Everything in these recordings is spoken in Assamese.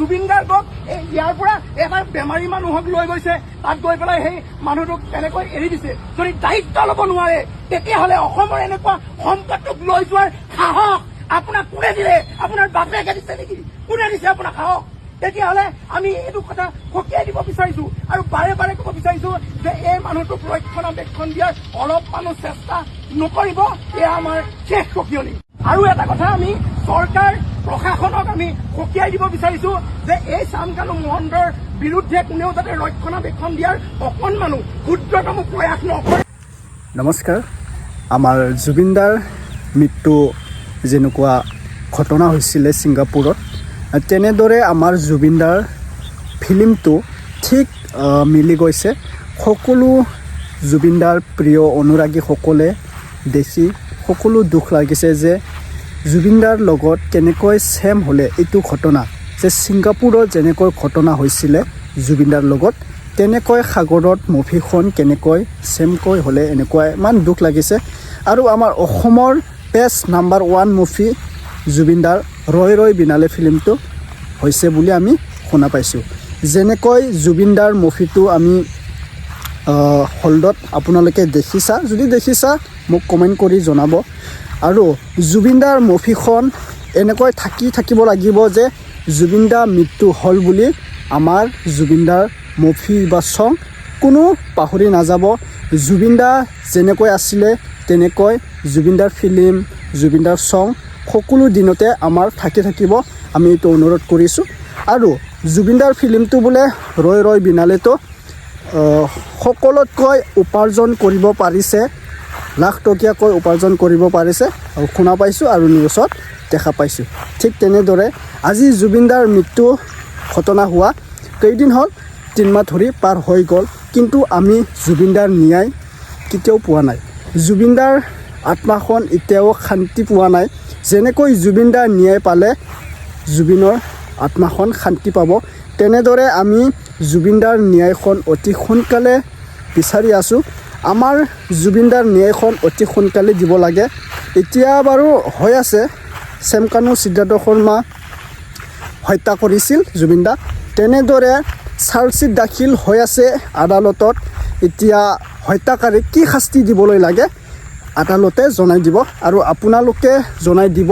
জুবিন গাৰ্গক ইয়াৰ পৰা এটা বেমাৰী মানুহক লৈ গৈছে, তাত গৈ পেলাই সেই মানুহটোক তেনেকৈ এৰি দিছে। যদি দায়িত্ব ল'ব নোৱাৰে তেতিয়াহ'লে অসমৰ এনেকুৱা সম্পদটোক লৈ যোৱাৰ সাহস আপোনাক কোনে দিলে? আপোনাৰ বাপেকে দিছে নেকি? কোনে দিছে আপোনাক সাহস? তেতিয়াহ'লে আমি এইটো কথা সকীয়াই দিব বিচাৰিছো আৰু বাৰে বাৰে ক'ব বিচাৰিছো যে এই মানুহটোক ৰক্ষণাবেক্ষণ দিয়াৰ অলপমানো চেষ্টা নকৰিব। এয়া আমাৰ শেষ সকিয়নি। আৰু এটা কথা আমি চৰকাৰ প্ৰশাসনক আমি সকীয়াই দিব বিচাৰিছো যে এই চামকানু মহন্তৰ বিৰুদ্ধে কোনেও যাতে ৰক্ষণাবেক্ষণ দিয়াৰ অকণমানো ক্ষুদ্ৰতম প্ৰয়াস নকৰে। নমস্কাৰ। আমাৰ জুবিনদাৰ মৃত্যু যেনেকুৱা ঘটনা হৈছিলে ছিংগাপুৰত, তেনেদৰে আমাৰ জুবিনদাৰ ফিল্মটো ঠিক মিলি গৈছে। সকলো জুবিনদাৰ প্ৰিয় অনুৰাগীসকলে দেখি সকলো দুখ লাগিছে যে জুবিনদাৰ লগত কেনেকৈ ছেম হ'লে এইটো ঘটনা, যে ছিংগাপুৰত যেনেকৈ ঘটনা হৈছিলে জুবিনদাৰ লগত, তেনেকৈ সাগৰত মুভিখন কেনেকৈ ছেমকৈ হ'লে এনেকুৱা ইমান দুখ লাগিছে। আৰু আমাৰ অসমৰ বেষ্ট নাম্বাৰ 1 মুভি জুবিনদাৰ ৰৈ ৰৈ বিনালে ফিল্মটো হৈছে বুলি আমি শুনা পাইছোঁ। যেনেকৈ জুবিনদাৰ মুভিটো আমি হলদত আপোনালোকে দেখিছা, যদি দেখিছা মোক কমেণ্ট কৰি জনাব। আৰু জুবিনদাৰ মুভিখন এনেকৈ থাকিব লাগিব যে জুবিনদা মৃত্যু হ'ল বুলি আমাৰ জুবিনদাৰ মুভি বা ছং কোনো পাহৰি নাযাব। জুবিনদা যেনেকৈ আছিলে তেনেকৈ জুবিনদাৰ ফিল্ম, জুবিনদাৰ ছং সকলো দিনতে আমাৰ থাকিব, আমি এইটো অনুৰোধ কৰিছোঁ। আৰু জুবিনদাৰ ফিল্মটো বোলে ৰৈ ৰৈ বিনালেতো সকলোতকৈ উপাৰ্জন কৰিব পাৰিছে, লাখ টকীয়াকৈ উপাৰ্জন কৰিব পাৰিছে আৰু শুনা পাইছোঁ আৰু নিউজত দেখা পাইছোঁ। ঠিক তেনেদৰে আজি জুবিনদাৰ মৃত্যু ঘটনা হোৱা কেইদিন হ'ল, 3 মাহ ধৰি পাৰ হৈ গ'ল, কিন্তু আমি জুবিনদাৰ ন্যায় কেতিয়াও পোৱা নাই। জুবিনদাৰ আত্মাখন এতিয়াও শান্তি পোৱা নাই। যেনেকৈ জুবিনদাৰ ন্যায় পালে জুবিনৰ আত্মাখন শান্তি পাব, তেনেদৰে আমি জুবিনদাৰ ন্যায়খন অতি সোনকালে বিচাৰি আছোঁ। আমাৰ জুবিনদাৰ ন্যায়খন অতি সোনকালে দিব লাগে। এতিয়া বাৰু হৈ আছে, চামকানু সিদ্ধাৰ্থ শৰ্মা হত্যা কৰিছিল জুবিনদাক, তেনেদৰে চাৰ্জশ্বিট দাখিল হৈ আছে আদালতত। এতিয়া হত্যাকাৰীক কি শাস্তি দিবলৈ লাগে আদালতে জনাই দিব, আৰু আপোনালোকে জনাই দিব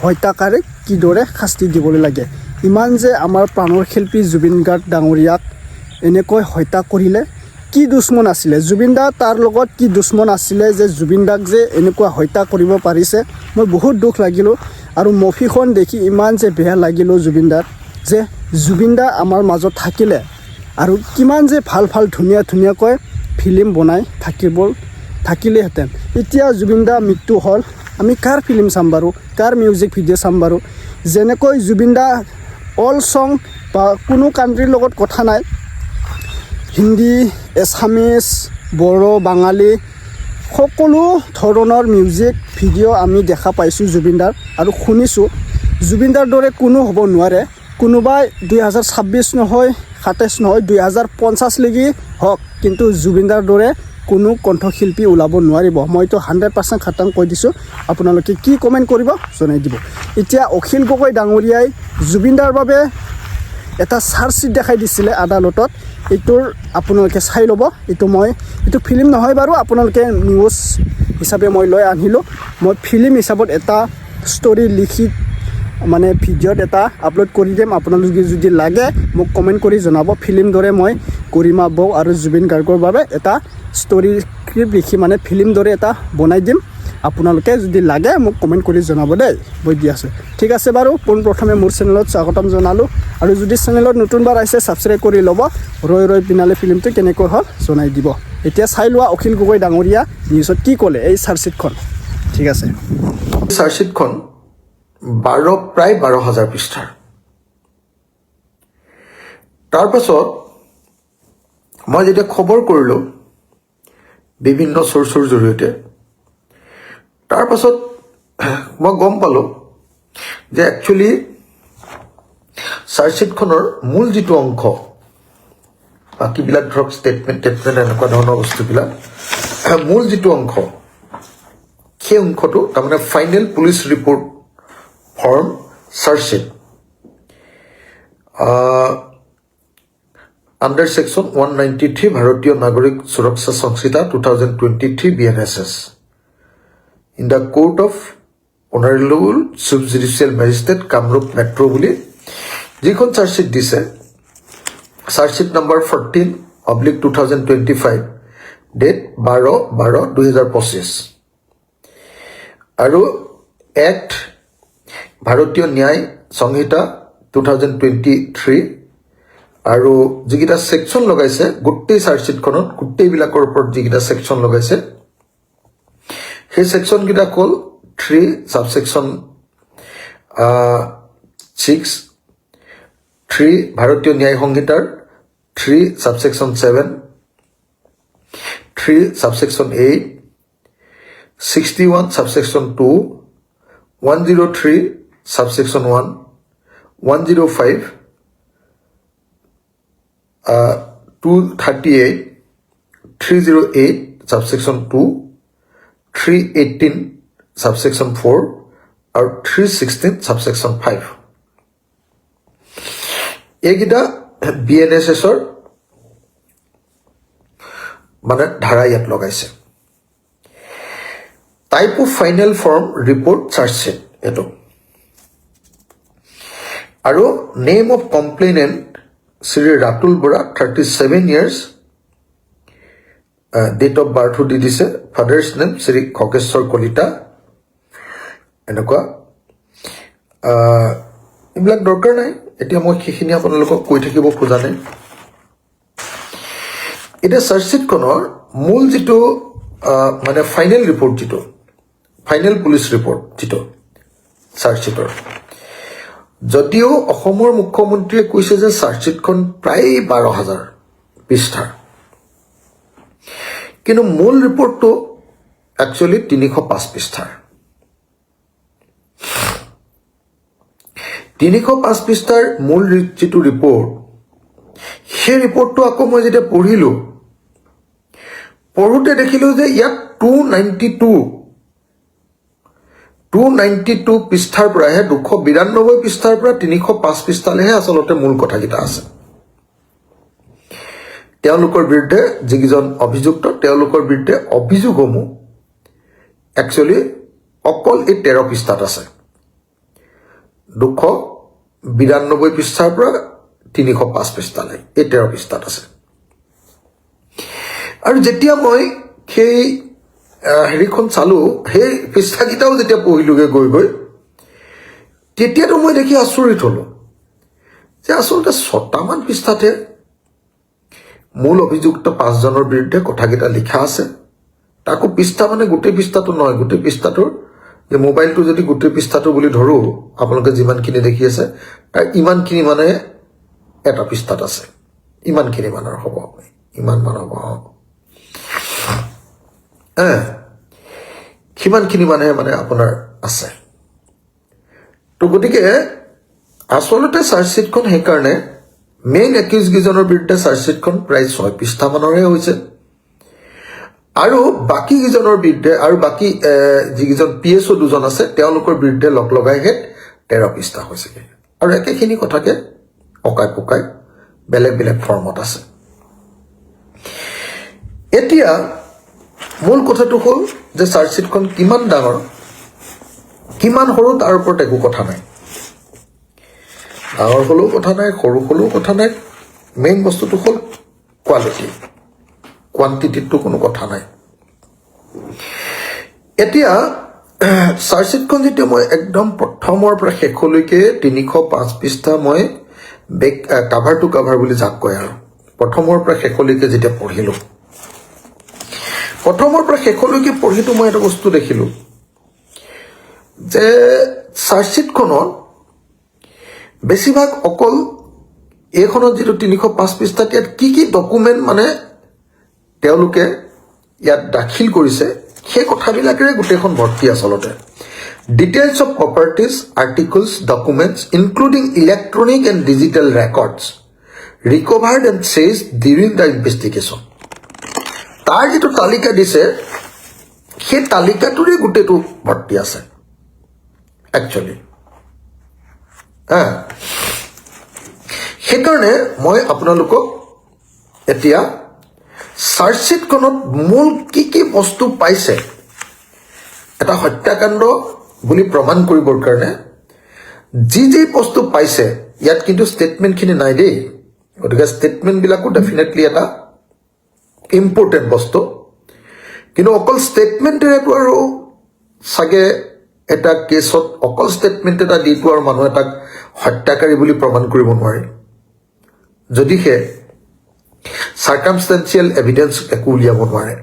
হত্যাকাৰীক কিদৰে শাস্তি দিবলৈ লাগে। ইমান যে আমাৰ প্ৰাণৰ শিল্পী জুবিন গাৰ্গ ডাঙৰীয়াক এনেকৈ হত্যা কৰিলে, কি দুশ্মন আছিলে জুবিনদা, তাৰ লগত কি দুশ্মন আছিলে যে জুবিনদাক যে এনেকুৱা হত্যা কৰিব পাৰিছে। মই বহুত দুখ লাগিলোঁ আৰু মুভিখন দেখি ইমান যে বেয়া লাগিলোঁ জুবিনদাৰ, যে জুবিনদা আমাৰ মাজত থাকিলে আৰু কিমান যে ভাল ধুনীয়াকৈ ফিল্ম বনাই থাকিলেহেঁতেন। এতিয়া জুবিনদা মৃত্যু হ'ল, আমি কাৰ ফিল্ম চাম বাৰু, কাৰ মিউজিক ভিডিঅ' চাম বাৰু? যেনেকৈ জুবিনদা অল ছং বা কোনো কাণ্ট্ৰিৰ লগত কথা নাই, হিন্দী, এছামিছ, বড়ো, বাঙালী সকলো ধৰণৰ মিউজিক ভিডিঅ' আমি দেখা পাইছোঁ জুবিনদাৰ, আৰু শুনিছোঁ জুবিনদাৰ দৰে কোনো হ'ব নোৱাৰে। কোনোবাই 2026 নহয়, 27 নহয়, 2050 লৈকে হওক, কিন্তু জুবিনদাৰ দৰে কোনো কণ্ঠশিল্পী ওলাব নোৱাৰিব। মইতো 100% খাটাং কৈ দিছোঁ। আপোনালোকে কি কমেণ্ট কৰিব জনাই দিব। এতিয়া অখিল গগৈ ডাঙৰীয়াই জুবিনদাৰ বাবে এটা চাৰ্জশ্বিট দেখাই দিছিলে আদালতত, এইটোৰ আপোনালোকে চাই ল'ব। এইটো ফিল্ম নহয় বাৰু, আপোনালোকে নিউজ হিচাপে মই লৈ আনিলোঁ। মই ফিল্ম হিচাপত এটা ষ্টৰি লিখি মানে ভিডিঅ'ত এটা আপলোড কৰি দিম, আপোনালোকে যদি লাগে মোক কমেণ্ট কৰি জনাব। ফিল্ম দৰে মই গৰিমা বৌ আৰু জুবিন গাৰ্গৰ বাবে এটা ষ্টৰি স্ক্ৰিপ্ট লিখি মানে ফিল্ম দৰে এটা বনাই দিম। আপোনালোকে যদি লাগে মোক কমেণ্ট কৰি জনাব দেই, মই দি আছোঁ। ঠিক আছে বাৰু, পোনপ্ৰথমে মোৰ চেনেলত স্বাগতম জনালোঁ, আৰু যদি চেনেলত নতুনবাৰ আহিছে ছাবস্ক্ৰাইব কৰি ল'ব। ৰৈ ৰৈ বিনালে ফিল্মটো কেনেকৈ হ'ল জনাই দিব। এতিয়া চাই লোৱা অখিল গগৈ ডাঙৰীয়া নিউজত কি ক'লে এই চাৰ্জশ্বিটখন। ঠিক আছে, চাৰ্জশ্বিটখন প্ৰায় 12,000 পৃষ্ঠাৰ। তাৰপাছত মই যেতিয়া খবৰ কৰিলোঁ বিভিন্ন চ'ৰ্চৰ জৰিয়তে, তাৰপাছত মই গম পালোঁ যে একচুৱেলি চাৰ্জশ্বিটখনৰ মূল যিটো অংশ, বাকীবিলাক ধৰক ষ্টেটমেণ্ট এনেকুৱা ধৰণৰ বস্তুবিলাক, মূল যিটো অংশ, সেই অংশটো তাৰমানে final police report form charge sheet, under section 193 Bharatiya Nagarik Suraksha Samhita 2023 BNSS in the court of Honorable Subjudicial Magistrate Kamrup Metro বুলি যিখন চাৰ্জশ্বিট দিছে চাৰ্জশ্বিট নম্বৰ 14/2025 ডেট 12/12/2025 আৰু এক্ট ভাৰতীয় ন্যায় সংহিতা 2023 আৰু যিকেইটা সেকশন লগাইছে গোটেই চাৰ্জশ্বিটখনত গোটেইবিলাকৰ ওপৰত যিকেইটা সেকশন লগাইছে সেই সেকশন কেইটা কল 3 সাবসেকশন 6 3 ভাৰতীয় ন্যায় সংহিতাৰ 3 subsection 7 3 subsection 8 61 subsection 2 103 subsection 1 105 238 308 subsection 2 318 subsection 4 আৰু 316 subsection 5 এইকেইটা BNSSৰ মানে ধাৰা ইয়াত লগাইছে type of final form report chargesheet এটো আৰু name of complainant Sri Ratul Bora, 37 years, date of birth di dise, father's name Sri Khokeshwar Kolita, enakwa. Iblak dorkar nai, etia moi khikhini apnalokok koi thakibo khoja nai. Eta chargesheet konor mul jito mane final report jito, final police report jito chargesheetor. যদিও অসমৰ মুখ্যমন্ত্ৰীয়ে কৈছে যে চাৰ্জশ্বিটখন প্ৰায় 12,000 পৃষ্ঠাৰ কিন্তু মূল ৰিপৰ্টটো একচুয়ালি 305 পৃষ্ঠাৰ 305 পৃষ্ঠাৰ মূল যিটো ৰিপৰ্ট সেই ৰিপৰ্টটো আকৌ মই যেতিয়া পঢ়োতে দেখিলো যে ইয়াত 292 পৃষ্ঠাৰ পৰাহে 292 পৃষ্ঠাৰ পৰা 305 পৃষ্ঠালৈহে আচলতে মূল কথাকিটা আছে তেওঁলোকৰ বিৰুদ্ধে যিজন অভিযুক্ত তেওঁলোকৰ বিৰুদ্ধে অভিযোগসমূহ একচুয়ালি অকল এই 13 পৃষ্ঠাত আছে 292 পৃষ্ঠাৰ পৰা 305 পৃষ্ঠালৈ এই 13 পৃষ্ঠাত আছে আৰু যেতিয়া মই সেই হেৰিখন চালো হে পৃষ্ঠাকিটাও যেতিয়া পঢ়িলোগে গৈ তেতিয়াতো মই দেখি আচৰিত হলো যে আচলতে 6টামান পৃষ্ঠাতে মূল অভিযুক্ত 5 জনৰ বিৰুদ্ধে কথাকিটা লিখা আছে তাকো পৃষ্ঠা মানে গোটেই পৃষ্ঠাটো নহয় গোটেই পৃষ্ঠাটোৰ যে মোবাইলটো যদি গোটেই পৃষ্ঠাটো বুলি ধৰো আপোনালোকে যিমানখিনি দেখি আছে তাৰ ইমানখিনি মানে এটা পৃষ্ঠাত আছে ইমানখিনি মানৰ হ'ব ইমান মান হ'ব কিমানখিনি মানে আপোনাৰ আছে তো গতিকে আসলতে চাৰ্জশ্বিটখন সেইকাৰণে মেইন একিউজ গিজনৰ বিৰুদ্ধে চাৰ্জশ্বিটখন প্ৰায় 6 পৃষ্ঠা মানৰহে হৈছে আৰু বাকি গিজনৰ বিৰুদ্ধে আৰু বাকি যিজন পিএছও দুজন আছে তেওঁলোকৰ বিৰুদ্ধে লগ লগাইহে 13 পৃষ্ঠা হৈছে আৰু একেখিনি কথাকে পকাই বেলেগ বেলেগ ফৰ্মত আছে এতিয়া মূল কথাটো হ'ল যে চাৰ্জশ্বিটখন কিমান ডাঙৰ কিমান সৰু তাৰ ওপৰত একো কথা নাই ডাঙৰ হলেও কথা নাই সৰু হলেও কথা নাই মেইন বস্তুটো হ'ল কোৱালিটি কোৱান্টিটিটো কোনো কথা নাই এতিয়া চাৰ্জশ্বিটখন যেতিয়া মই একদম প্ৰথমৰ পৰা শেষলৈকে 305 পৃষ্ঠা মই কাভাৰ টু কাভাৰ বুলি যাক কয় আৰু প্ৰথমৰ পৰা শেষলৈকে যেতিয়া পঢ়িলো প্ৰথমৰ পৰা শেষলৈকে পঢ়িতো মই এটা বস্তু দেখিলো যে চাৰ্জশ্বিটখনত বেছিভাগ অকল এইখনত যেটো 305 পৃষ্ঠাত ইয়াত কি ডকুমেন্ট মানে তেওঁলোকে ইয়াত দাখিল কৰিছে সেই কথাবিলাকেৰে গোটেইখন ভৰ্তি আচলতে details of properties articles documents including electronic and digital records recovered and seized during the investigation তাৰ যেটো তালিকা দিছে সেই তালিকাটোৰে গোটেইটো ভৰ্তি আছে একচুয়ালি সেইকাৰণে মই আপোনালোকক এতিয়া চাৰ্জশ্বিটখনত মূল কি বস্তু পাইছে এটা হত্যাকাণ্ড বুলি প্ৰমাণ কৰিবৰ কাৰণে যি বস্তু পাইছে ইয়াত কিন্তু ষ্টেটমেণ্টখিনি নাই দেই গতিকে ষ্টেটমেণ্টবিলাকো ডেফিনেটলি এটা ইম্পৰ্টেণ্ট বস্তু কিন্তু অকল ষ্টেটমেণ্টেৰেতো আৰু চাগে এটা কেছত অকল ষ্টেটমেণ্ট এটা দিটো আৰু মানুহ এটাক হত্যাকাৰী বুলি প্ৰমাণ কৰিব নোৱাৰে যদিহে চাৰ্কামষ্টেঞ্চিয়েল এভিডেন্স একো উলিয়াব নোৱাৰে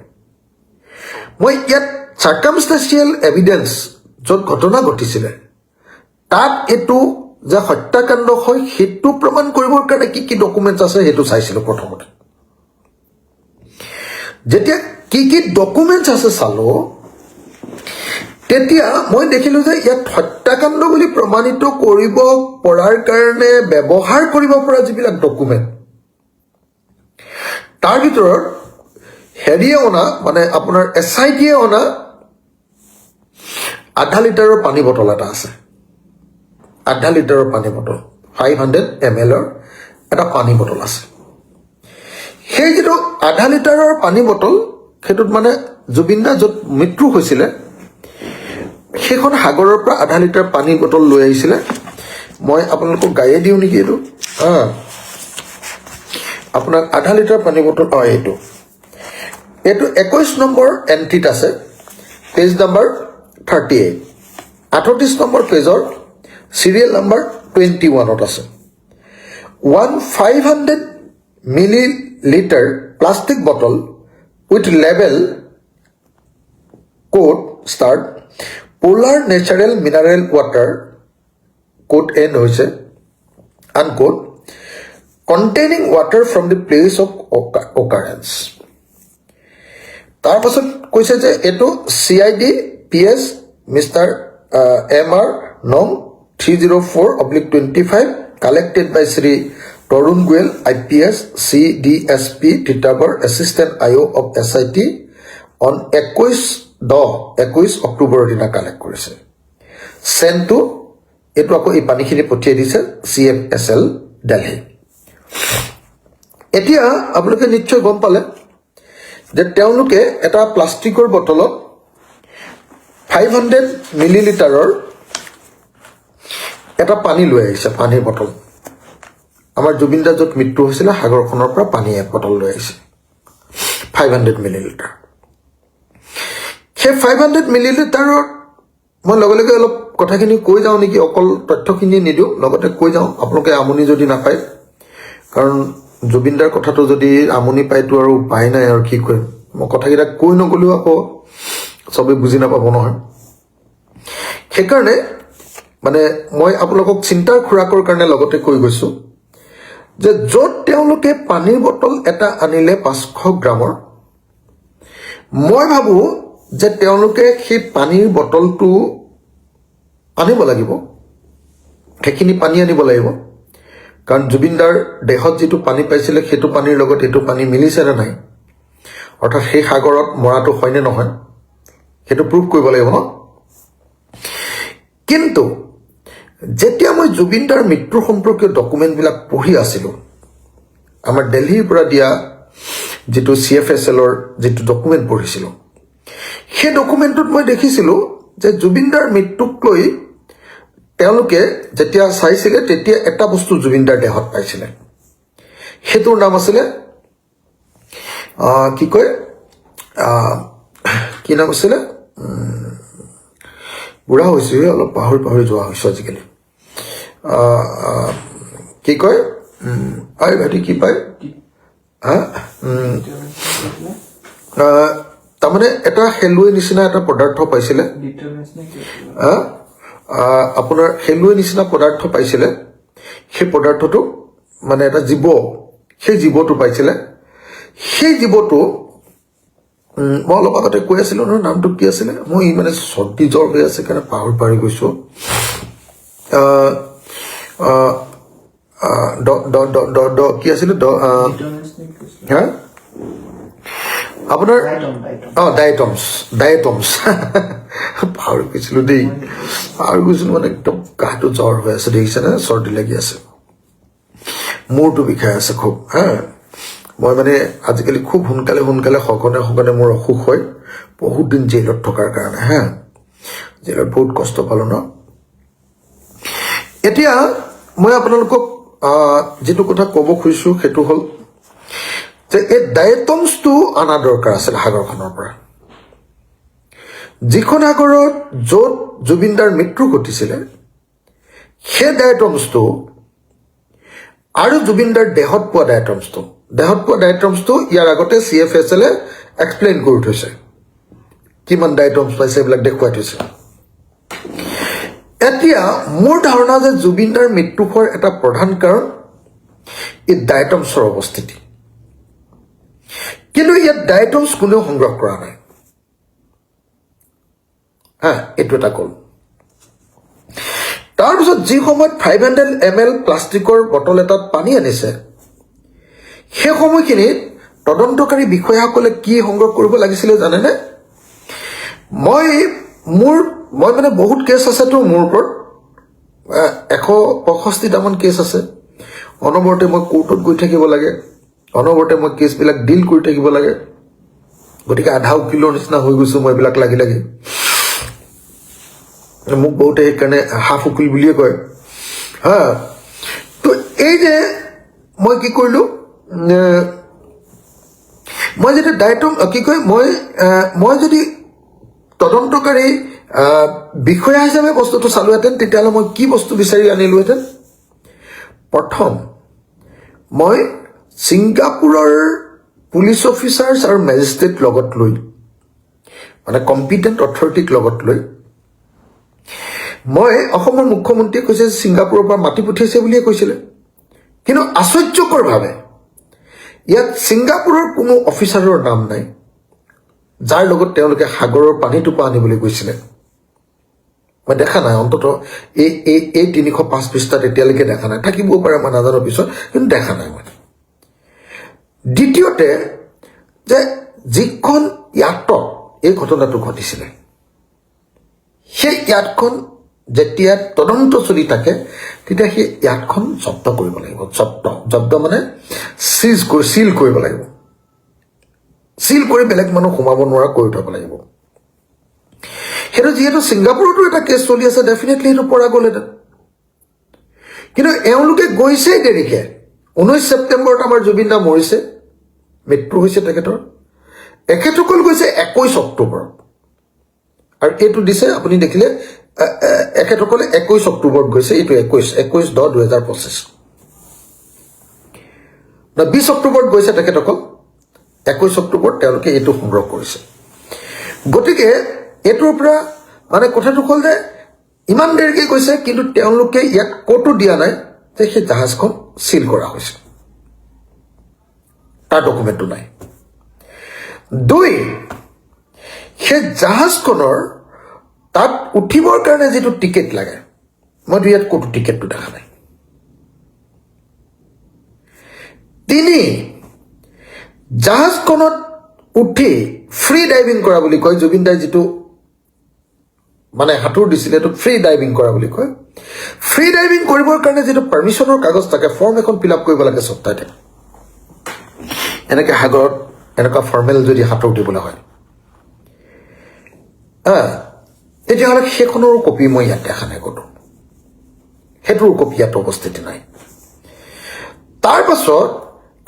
মই ইয়াত চাৰ্কামষ্টেঞ্চিয়েল এভিডেন্স য'ত ঘটনা ঘটিছিলে তাত এইটো যে হত্যাকাণ্ড হয় সেইটো প্ৰমাণ কৰিবৰ কাৰণে কি ডকুমেণ্টছ আছে সেইটো চাইছিলোঁ প্ৰথমতে যেতিয়া কি ডকুমেণ্টছ আছে চালো তেতিয়া মই দেখিলোঁ যে ইয়াত হত্যাকাণ্ড বুলি প্ৰমাণিত কৰিব পৰাৰ কাৰণে ব্যৱহাৰ কৰিব পৰা যিবিলাক ডকুমেণ্ট তাৰ ভিতৰত হেৰিয়ে অনা মানে আপোনাৰ SITয়ে অনা আধা লিটাৰৰ পানী বটল এটা আছে আধা লিটাৰৰ পানী বটল 500 ml এটা পানী বটল আছে সেই যিটো আধা লিটাৰৰ পানী বটল সেইটোত মানে জুবিন দা য'ত মৃত্যু হৈছিলে সেইখন সাগৰৰ পৰা আধা লিটাৰ পানী বটল লৈ আহিছিলে মই আপোনালোকক গায়ে দিওঁ নেকি এইটো আপোনাৰ আধা লিটাৰ পানী বটল এইটো 21 নম্বৰ এণ্ট্ৰিত আছে page number 38 38 number পেজৰ serial number 21ত আছে 500 milliliter plastic bottle with label code start polar natural mineral water code N hoise unquote containing water from the place of occurrence tar pasot koise je eto CID PS Mr. MR Nong 304/25 collected by Sri Torun Goel IPS CDSP Titagar Assistant IO of SIT on 21 October dina collect কৰিছে sent to এটো আকৌ এই পানীখিনি পঠিয়াই দিছে CFSL Delhi এতিয়া আপোনালোকে নিশ্চয় গম পালে যে তেওঁলোকে এটা প্লাষ্টিকৰ বটলত 500 মিলিলিটাৰৰ এটা পানী লৈ আহিছে পানীৰ বটল আমাৰ জুবিন দা য'ত মৃত্যু হৈছিলে সাগৰখনৰ পৰা পানী এক বটল লৈ আহিছে 500 মিলিলিটাৰ সেই 500 মিলিলিটাৰৰ মই লগে অলপ কথাখিনি কৈ যাওঁ নেকি অকল তথ্যখিনি নিদিওঁ লগতে কৈ যাওঁ আপোনালোকে আমনি যদি নাপায় কাৰণ জুবিন দাৰ কথাটো যদি আমনি পায়তো আৰু উপায় নাই আৰু কি কৰিম মই কথাকেইটা কৈ নগলেও আকৌ সবে বুজি নাপাব নহয় সেইকাৰণে মানে মই আপোনালোকক চিন্তাৰ খুৰাকৰ কাৰণে লগতে কৈ গৈছো যে য'ত তেওঁলোকে পানীৰ বটল এটা আনিলে 500 গ্ৰামৰ মই ভাবো যে তেওঁলোকে সেই পানীৰ বটলটো আনিব লাগিব সেইখিনি পানী আনিব লাগিব কাৰণ জুবিনদাৰ দেহত যেটো পানী পাইছিলে সেইটো পানীৰ লগত এটো পানী মিলিছে না নাই অৰ্থাৎ সেই সাগৰত মৰাটো হয়নে নহয় সেইটো প্ৰুফ কৰিব লাগিব ন কিন্তু যেতিয়া মই জুবিনদাৰ মৃত্যু সম্পৰ্কীয় ডকুমেণ্টবিলাক পঢ়ি আছিলোঁ আমাৰ দিল্লীৰ পৰা দিয়া যেটো CFSLৰ যেটো ডকুমেণ্ট পঢ়িছিলোঁ সেই ডকুমেণ্টত মই দেখিছিলোঁ যে জুবিনদাৰ মৃত্যুক লৈ তেওঁলোকে যেতিয়া চাইছিলে তেতিয়া এটা বস্তু জুবিনদাৰ দেহত পাইছিলে হেতুৰ নাম আছিল কি কয় কি নাম আছিল বুঢ়া হৈছে অলপ পাহৰি যোৱা হৈছে আজিকালি কি কয় আই ভাইটি কি পায় তাৰমানে এটা হেলুৱে নিচিনা এটা পদাৰ্থ পাইছিলে আপোনাৰ হেলুৱে নিচিনা পদাৰ্থ পাইছিলে সেই পদাৰ্থটো মানে এটা জীৱ সেই জীৱটো পাইছিলে সেই জীৱটো মই অলপ আগতে কৈ আছিলোঁ নহয় নামটো কি আছিলে মই মানে চৰ্দি জ্বৰ হৈ আছে কাৰণে পাহৰি গৈছোঁ কি আছিলে হা আপোনাৰ ডায়েটমছ পাহৰি গৈছিলোঁ দেই পাহৰি গৈছিলোঁ মানে একদম গাটো জ্বৰ হৈ আছে দেখিছেনে চৰ্দি লাগি আছে মূৰটো বিষাই আছে খুব হা মই মানে আজিকালি খুব সোনকালে সঘনে মোৰ অসুখ হয় বহুত দিন জেলত থকাৰ কাৰণে হা জেলত বহুত কষ্ট পালো ন এতিয়া মই আপোনালোকক যেটো কথা ক'ব খুজিছো সেইটো হ'ল যে এই ডায়েটমছটো অনা দৰকাৰ আছিল সাগৰখনৰ পৰা যিখন সাগৰত য'ত জুবিনদাৰ মৃত্যু ঘটিছিলে সেই ডায়েটমছটো আৰু জুবিনদাৰ দেহত পোৱা ডায়েটমছটো ইয়াৰ আগতে CFSL এক্সপ্লেইন কৰি থৈছে কিমান ডায়েটমছ পাইছে এইবিলাক দেখুৱাই থৈছে এতিয়া মোৰ ধাৰণা যে জুবিনদাৰ মৃত্যু হোৱাৰ এটা প্ৰধান কাৰণ এই ডায়েটমছৰ অৱস্থিতি কিন্তু ইয়াত ডায়েটমছ কোনেও সংগ্ৰহ কৰা নাই হা এইটো এটা কল তাৰপিছত যি সময়ত 500 ml প্লাষ্টিকৰ বটল এটাত পানী আনিছে সেই সময়খিনিত তদন্তকাৰী বিষয়াসকলে কি সংগ্ৰহ কৰিব লাগিছিলে জানেনে মই মানে বহুত কেছ আছেতো মোৰ ওপৰত 165টামান কেছ আছে অনবৰতে মই কোৰ্টত গৈ থাকিব লাগে অনবৰতে মই কেছবিলাক ডিল কৰি থাকিব লাগে গতিকে আধা কিলোৰ নিচিনা হৈ গৈছো মই এইবিলাক লাগি মোক বহুতে সেইকাৰণে হাফ উকিল বুলিয়ে কয় হা তো এই যে মই কি কৰিলো মই যেতিয়া ডায়েটম কি কয় মই যদি তদন্তকাৰী বিষয়া হিচাপে বস্তুটো চালোহেঁতেন তেতিয়াহ'লে মই কি বস্তু বিচাৰি আনিলোহেঁতেন প্ৰথম মই ছিংগাপুৰৰ পুলিচ অফিচাৰ্ছ আৰু মেজিষ্ট্ৰেট লগত লৈ মানে কম্পিটেণ্ট অথৰিটিক লগত লৈ মই অসমৰ মুখ্যমন্ত্ৰীয়ে কৈছে ছিংগাপুৰৰ পৰা মাতি পঠিয়াইছে বুলিয়ে কৈছিলে কিন্তু আশ্চৰ্যকৰভাৱে ইয়াত ছিংগাপুৰৰ কোনো অফিচাৰৰ নাম নাই যাৰ লগত তেওঁলোকে সাগৰৰ পানীটোপা আনিবলৈ গৈছিলে মই দেখা নাই অন্তত এই 305 পৃষ্ঠাত এতিয়ালৈকে দেখা নাই থাকিবও পাৰে মই নাজানো পিছত কিন্তু দেখা নাই মই দ্বিতীয়তে যে যিখন ইয়াতত এই ঘটনাটো ঘটিছিলে সেই ইয়াতখন যেতিয়া তদন্ত চলি থাকে তেতিয়া সেই ইয়াতখন জব্দ কৰিব লাগিব জব্দ মানে সিল কৰিব লাগিব সিল কৰি বেলেগ মানুহ সোমাব নোৱাৰা কৰি থব লাগিব সেইটো যিহেতু ছিংগাপুৰতো এটা কেছ চলি আছে ডেফিনেটলি সেইটো পৰা গ'লহেঁতেন কিন্তু এওঁলোকে গৈছে দেৰিকে 19 ছেপ্টেম্বৰত আমাৰ জুবিন দা মৰিছে মৃত্যু হৈছে তেখেতসকল গৈছে 21 অক্টোবৰত আৰু এইটো দিছে আপুনি দেখিলে এখেতসকলে 21 অক্টোবৰত গৈছে এইটো 21/10/2025 না 20 অক্টোবৰত গৈছে তেখেতসকল 21 অক্টোবৰত তেওঁলোকে এইটো সংগ্ৰহ কৰিছে গতিকে এইটোৰ পৰা মানে কথাটো হ'ল যে ইমান দেৰিকে গৈছে কিন্তু তেওঁলোকে ইয়াত ক'তো দিয়া নাই যে সেই জাহাজখন সিল কৰা হৈছে তাৰ ডকুমেণ্টটো নাই দুই সেই জাহাজখনৰ তাত উঠিবৰ কাৰণে যিটো টিকেট লাগে মইতো ইয়াত ক'তো টিকেটটো দেখা নাই তিনি জাহাজখনত উঠি ফ্ৰী ডাইভিং কৰা বুলি কয় জুবিন দাই যিটো মানে হাতুৰ দিছিলে এইটো ফ্ৰী ডাইভিং কৰা বুলি কয় ফ্ৰী ডাইভিং কৰিবৰ কাৰণে যিটো পাৰ্মিশ্যনৰ কাগজ থাকে ফৰ্ম এখন ফিল আপ কৰিব লাগে চব ঠাইতে এনেকৈ সাগৰত এনেকুৱা ফৰ্মেল যদি হাতুৰ দিবলৈ হয় তেতিয়াহ'লে সেইখনৰ কপি মই ইয়াত দেখা নাই ক'তো সেইটোৰ কপি ইয়াত উপস্থিতি নাই তাৰ পাছত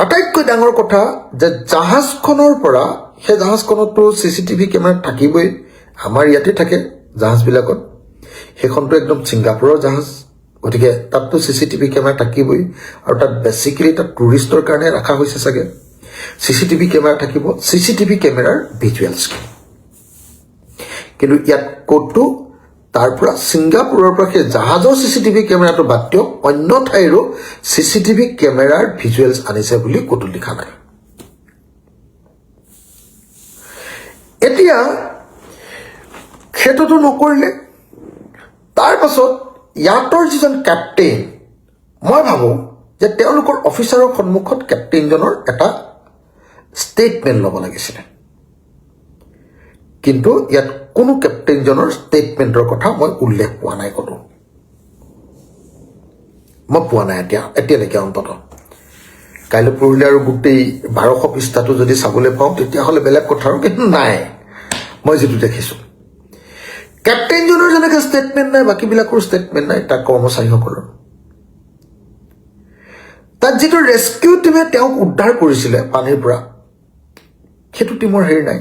আটাইতকৈ ডাঙৰ কথা যে জাহাজখনৰ পৰা সেই জাহাজখনতো CCTV কেমেৰা থাকিবই আমাৰ ইয়াতে থাকে জাহাজবিলাকত সেইখনতো একদম ছিংগাপুৰৰ জাহাজ গতিকে তাততো CCTV কেমেৰা থাকিবই আৰু তাত বেচিকেলি তাত টুৰিষ্টৰ কাৰণে ৰখা হৈছে চাগে CCTV কেমেৰা থাকিব CCTV কেমেৰাৰ ভিজুৱেলছ কিন্তু ইয়াত ক'তো তাৰ পৰা ছিংগাপুৰৰ পৰা সেই জাহাজৰ CCTV কেমেৰাটো বাদ দিয়ক অন্য ঠাইৰো CCTV কেমেৰাৰ ভিজুৱেলছ আনিছে বুলি ক'তো লিখা নাই এতিয়া সেইটোতো নকৰিলে তাৰ পাছত ইয়াতৰ যিজন কেপ্টেইন মই ভাবোঁ যে তেওঁলোকৰ অফিচাৰৰ সন্মুখত কেপ্টেইনজনৰ এটা ষ্টেটমেণ্ট ল'ব লাগিছিলে কিন্তু ইয়াত কোনো কেপ্টেইনজনৰ ষ্টেটমেণ্টৰ কথা মই উল্লেখ পোৱা নাই ক'তো মই পোৱা নাই এতিয়ালৈকে অন্ততঃ কাইলৈ পৰহিলে আৰু গোটেই 1200 পৃষ্ঠাটো যদি চাবলৈ পাওঁ তেতিয়াহ'লে বেলেগ কথা আৰু কিন্তু নাই মই যিটো দেখিছোঁ কেপ্টেইনজনৰ যেনেকৈ ষ্টেটমেণ্ট নাই বাকীবিলাকৰ ষ্টেটমেণ্ট নাই তাৰ কৰ্মচাৰীসকলৰ তাত যিটো ৰেস্কিউ টিমে তেওঁক উদ্ধাৰ কৰিছিলে পানীৰ পৰা সেইটো টিমৰ হেৰি নাই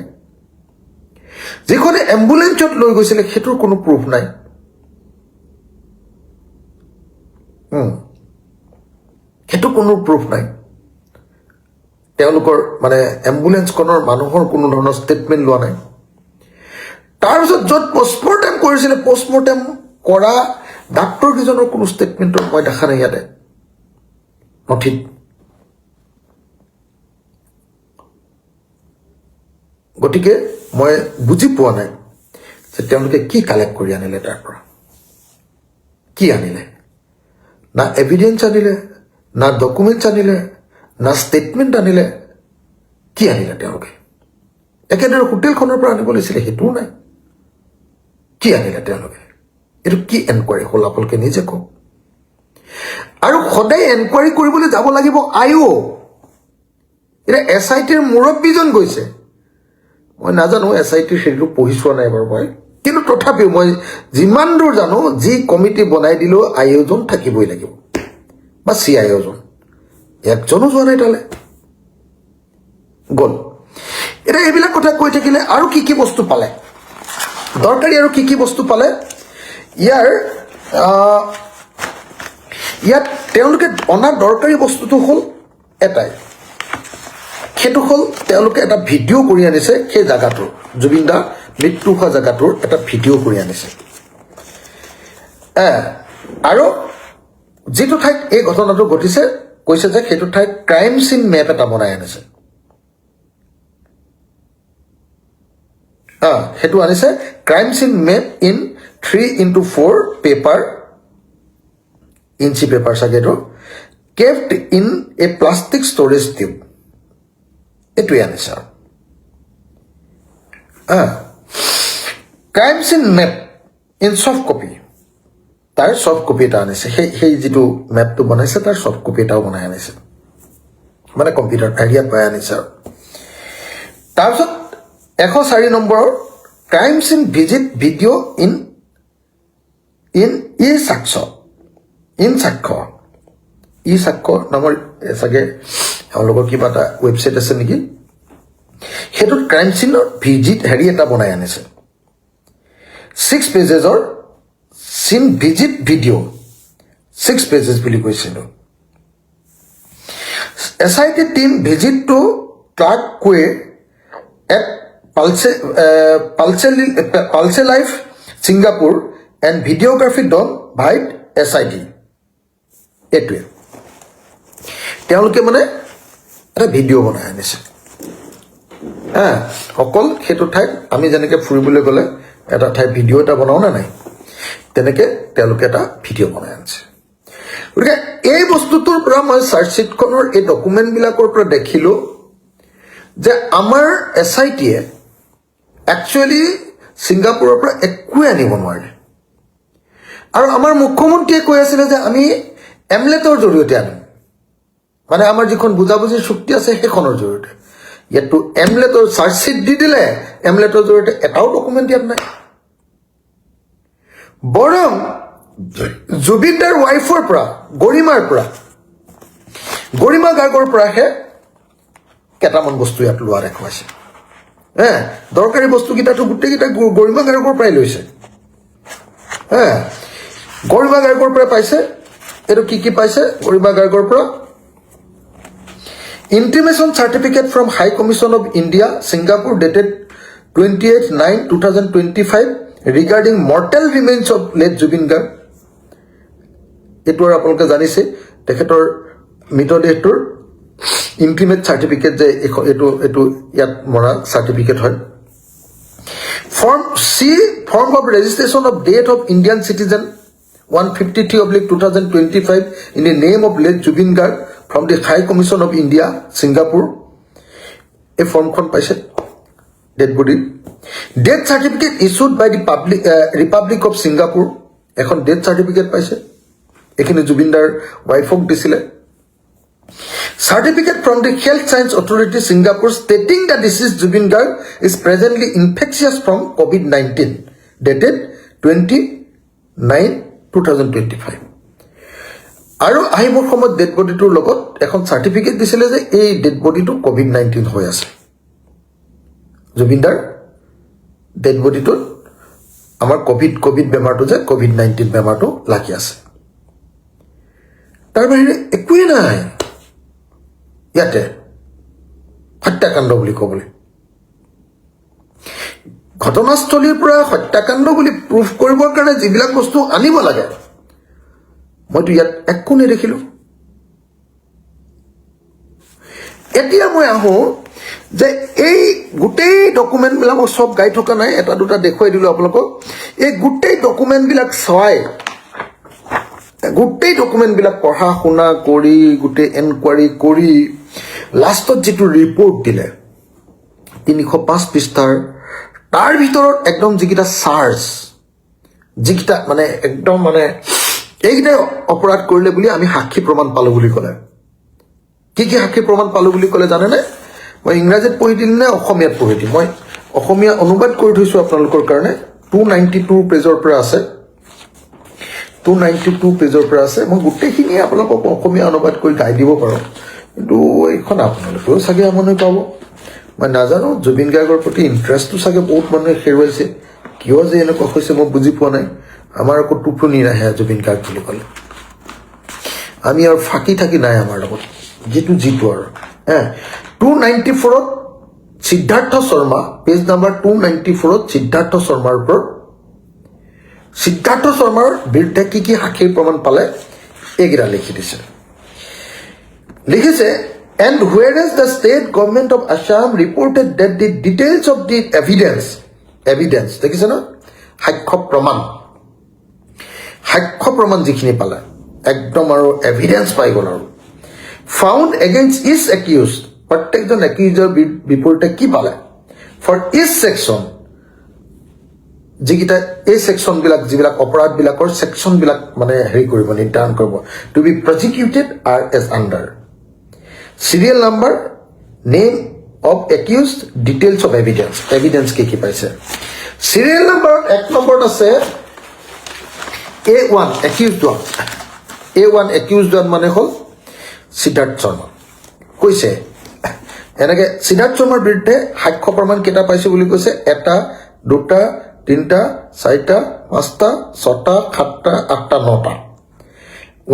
যিখনে এম্বুলেন্সত লৈ গৈছিলে সেইটোৰ কোনো প্ৰুফ নাই সেইটো কোনো প্ৰুফ নাই তেওঁলোকৰ মানে এম্বুলেন্সখনৰ মানুহৰ কোনো ধৰণৰ ষ্টেটমেণ্ট লোৱা নাই তাৰপিছত য'ত পষ্টমৰ্টেম কৰিছিলে পষ্টমৰ্টেম কৰা ডাক্তৰকেইজনৰ কোনো ষ্টেটমেণ্টৰ মই দেখা নাই ইয়াতে নথিত গতিকে মই বুজি পোৱা নাই যে তেওঁলোকে কি কালেক্ট কৰি আনিলে তাৰ পৰা কি আনিলে না এভিডেন্স আনিলে না ডকুমেণ্টছ আনিলে না ষ্টেটমেণ্ট আনিলে কি আনিলে তেওঁলোকে একেদৰে হোটেলখনৰ পৰা আনিব লাগিছিলে সেইটোও নাই কি আনিলে তেওঁলোকে এইটো কি এনকুৱাৰী হ'ল আপোনালোকে নিজে কওক আৰু সদায় এনকুৱাৰী কৰিবলৈ যাব লাগিব আইও এতিয়া SITৰ মুৰব্বীজন গৈছে মই নাজানো SITৰ সেইটো পঢ়ি চোৱা নাই বাৰু মই কিন্তু তথাপিও মই যিমান দূৰ জানো যি কমিটি বনাই দিলেও আয়োজন থাকিবই লাগিব বা CIOজন একজনো যোৱা নাই তালৈ গ'ল এতিয়া এইবিলাক কথা কৈ থাকিলে আৰু কি কি বস্তু পালে দৰকাৰী আৰু কি কি বস্তু পালে ইয়াত তেওঁলোকে অনা দৰকাৰী বস্তুটো হ'ল এটাই সেইটো হ'ল তেওঁলোকে এটা ভিডিঅ' কৰি আনিছে সেই জাগাটোৰ জুবিন দা মৃত্যু হোৱা জাগাটোৰ এটা ভিডিঅ' কৰি আনিছে আৰু যিটো ঠাইত এই ঘটনাটো ঘটিছে কৈছে যে সেইটো ঠাইত ক্ৰাইম চিন মেপ এটা বনাই আনিছে সেইটো আনিছে crime scene map in 3x4 paper inch paper চাগেটো kept in a plastic storage tube এইটোৱে আনিছে crime scene map in soft copy তাৰ ছফ্ট কপি এটা আনিছে সেই যিটো মেপটো বনাইছে তাৰ ছফ্ট কপি এটাও বনাই আনিছে মানে কম্পিউটাৰ এৰিয়াত পাই আনিছে আৰু তাৰপিছত 104 নম্বৰৰ ক্ৰাইম চিন ভিজিট ভিডিঅ' ইন সাক্ষ্য নামৰ চাগে এওঁলোকৰ কিবা এটা ৱেবছাইট আছে নেকি সেইটোত ক্ৰাইম চিনৰ ভিজিট হেৰি এটা বনাই আনিছে 6 পেজেছৰ চিন ভিজিট ভিডিঅ' 6 পেজেছ বুলি কৈছিলোঁ SIT team visit to Clarke Quay at পালছে লাইফ Singapore and videography done by SIT এইটোৱে তেওঁলোকে মানে এটা ভিডিঅ' বনাই আনিছে অকল সেইটো ঠাইত আমি যেনেকৈ ফুৰিবলৈ গ'লে এটা ঠাইত ভিডিঅ' এটা বনাওঁ নে নাই তেনেকৈ তেওঁলোকে এটা ভিডিঅ' বনাই আনিছে গতিকে এই বস্তুটোৰ পৰা মই চাৰ্জশ্বিটখনৰ এই ডকুমেণ্টবিলাকৰ পৰা দেখিলোঁ যে আমাৰ SITয়ে একচুৱেলি ছিংগাপুৰৰ পৰা একোৱে আনিব নোৱাৰে আৰু আমাৰ মুখ্যমন্ত্ৰীয়ে কৈ আছিলে যে আমি এমলেটৰ জৰিয়তে আনিম মানে আমাৰ যিখন বুজাবুজিৰ চুক্তি আছে সেইখনৰ জৰিয়তে ইয়াততো এমলেটৰ চাৰ্জশ্বিট দি দিলে এমলেটৰ জৰিয়তে এটাও ডকুমেণ্ট ইয়াত নাই বৰং জুবিন দাৰ ৱাইফৰ পৰা গৰিমা গাৰ্গৰ পৰাহে কেইটামান বস্তু ইয়াত লোৱা দেখুৱাইছে দৰকাৰী বস্তুকেইটাতো গোটেইকেইটা গৰিমা গাৰ্গৰ পৰাই লৈছে গৰিমা গাৰ্গৰ পৰা পাইছে এইটো কি পাইছে গৰিমা গাৰ্গৰ পৰা intimation certificate from High Commission of India Singapore dated 28/9/2025 regarding mortal remains of late Zubeen Garg এইটো আৰু আপোনালোকে জানিছে তেখেতৰ মৃতদেহটোৰ ইন্টিমেট চাৰ্টিফিকেট যে এইটো ইয়াত মৰা চাৰ্টিফিকেট হয় form of registration of death of Indian citizen 153/2025 in the name of late Jubin Garg from the High Commission of India, Singapore. A form kon paise dead body. Death certificate issued by the Republic of Singapore. Ekhon death certificate paise. Ekhine Jubin Dar wife ok disile. Certificate from the Health Science Authority Singapore stating that deceased Zubin Garg is presently infectious from COVID-19, dated 29/2025. আৰু আহিবৰ সময়ত ডেড বডিটোৰ লগত এখন চাৰ্টিফিকেট দিছিলে যে এই ডেড বডিটো COVID-19 হৈ আছে। জুবিনদাৰ ডেড বডিটোত আমাৰ কোভিড বেমাৰটো যে COVID-19 বেমাৰটো লাগি আছে। তাৰ বাহিৰে একোৱেই নাই ইয়াতে হত্যাকাণ্ড বুলি ক'বলৈ। ঘটনাস্থলীৰ পৰা হত্যাকাণ্ড বুলি প্ৰুফ কৰিবৰ কাৰণে যিবিলাক বস্তু আনিব লাগে মইতো ইয়াত একো নেদেখিলো। এতিয়া মই আহোঁ যে এই গোটেই ডকুমেণ্টবিলাক মই চব গাই থকা নাই, এটা দুটা দেখুৱাই দিলোঁ আপোনালোকক। এই গোটেই ডকুমেণ্টবিলাক চাই গোটেই ডকুমেণ্টবিলাক পঢ়া শুনা কৰি গোটেই এনকুৱাৰী কৰি লাষ্টত যিটো ৰিপৰ্ট দিলে 305 পৃষ্ঠাৰ, তাৰ ভিতৰত একদম যিকেইটা চাৰ্জ, যিকেইটা মানে একদম মানে এইকেইটাই অপৰাধ কৰিলে বুলি আমি সাক্ষী প্ৰমাণ পালোঁ বুলি ক'লে। কি কি সাক্ষী প্ৰমাণ পালোঁ বুলি ক'লে জানেনে? মই ইংৰাজীত পঢ়ি দিম নে অসমীয়াত পঢ়ি দিম? মই অসমীয়া অনুবাদ কৰি থৈছোঁ আপোনালোকৰ কাৰণে। 292 পেজৰ পৰা আছে, 292 পেজৰ পৰা আছে। মই গোটেইখিনি আপোনালোকক অসমীয়া অনুবাদ কৰি গাই দিব পাৰোঁ, কিন্তু এইখন আপোনালোকেও চাগে আমনি পাব। মই নাজানো, জুবিন গাৰ্গৰ প্ৰতি ইণ্টাৰেষ্টটো চাগে বহুত মানুহে হেৰুৱাইছে। কিয় যে এনেকুৱা হৈছে মই বুজি পোৱা নাই। আমাৰ আকৌ টোপনি নাহে জুবিন গাৰ্গ বুলি ক'লে। আমি আৰু ফাঁকি থাকি নাই আমাৰ লগত, যিটো আৰু 294ত সিদ্ধাৰ্থ শৰ্মা, পেজ নাম্বাৰ 294ত সিদ্ধাৰ্থ শৰ্মাৰ ওপৰত, সিদ্ধাৰ্থ শৰ্মাৰ বিৰুদ্ধে কি কি সাক্ষীৰ প্ৰমাণ পালে এইকেইটা লিখি দিছে। লিখিছে, and whereas the state government of Assam reported that the details of the evidence দেখিছে ন, সাক্ষ্য প্ৰমাণ যিখিনি পালে একদম আৰু এভিডেন্স পাই গ'ল আৰু found against each accused, প্ৰত্যেকজন একিউজৰ বিপৰীতে কি পালে, for each section, যিকেইটা এই ছেকশ্যনবিলাক যিবিলাক অপৰাধবিলাকৰ ছেকশ্যনবিলাক মানে হেৰি কৰিব, নিৰ্ধাৰণ কৰিব, to be prosecuted are as under serial number, name of accused, details of evidence কি পাইছে। চিৰিয়েল নাম্বাৰত 1 নম্বৰত আছে A1 একিউজড ওৱান মানে হ'ল সিদ্ধাৰ্থ শৰ্মা। কৈছে এনেকে সিদ্ধাৰ্থ শৰ্মাৰ বিৰুদ্ধে সাক্ষ্য প্ৰমাণ কেইটা পাইছে বুলি কৈছে, 1, 2, 3, 4, 5, 6, 7, 8, 9টা।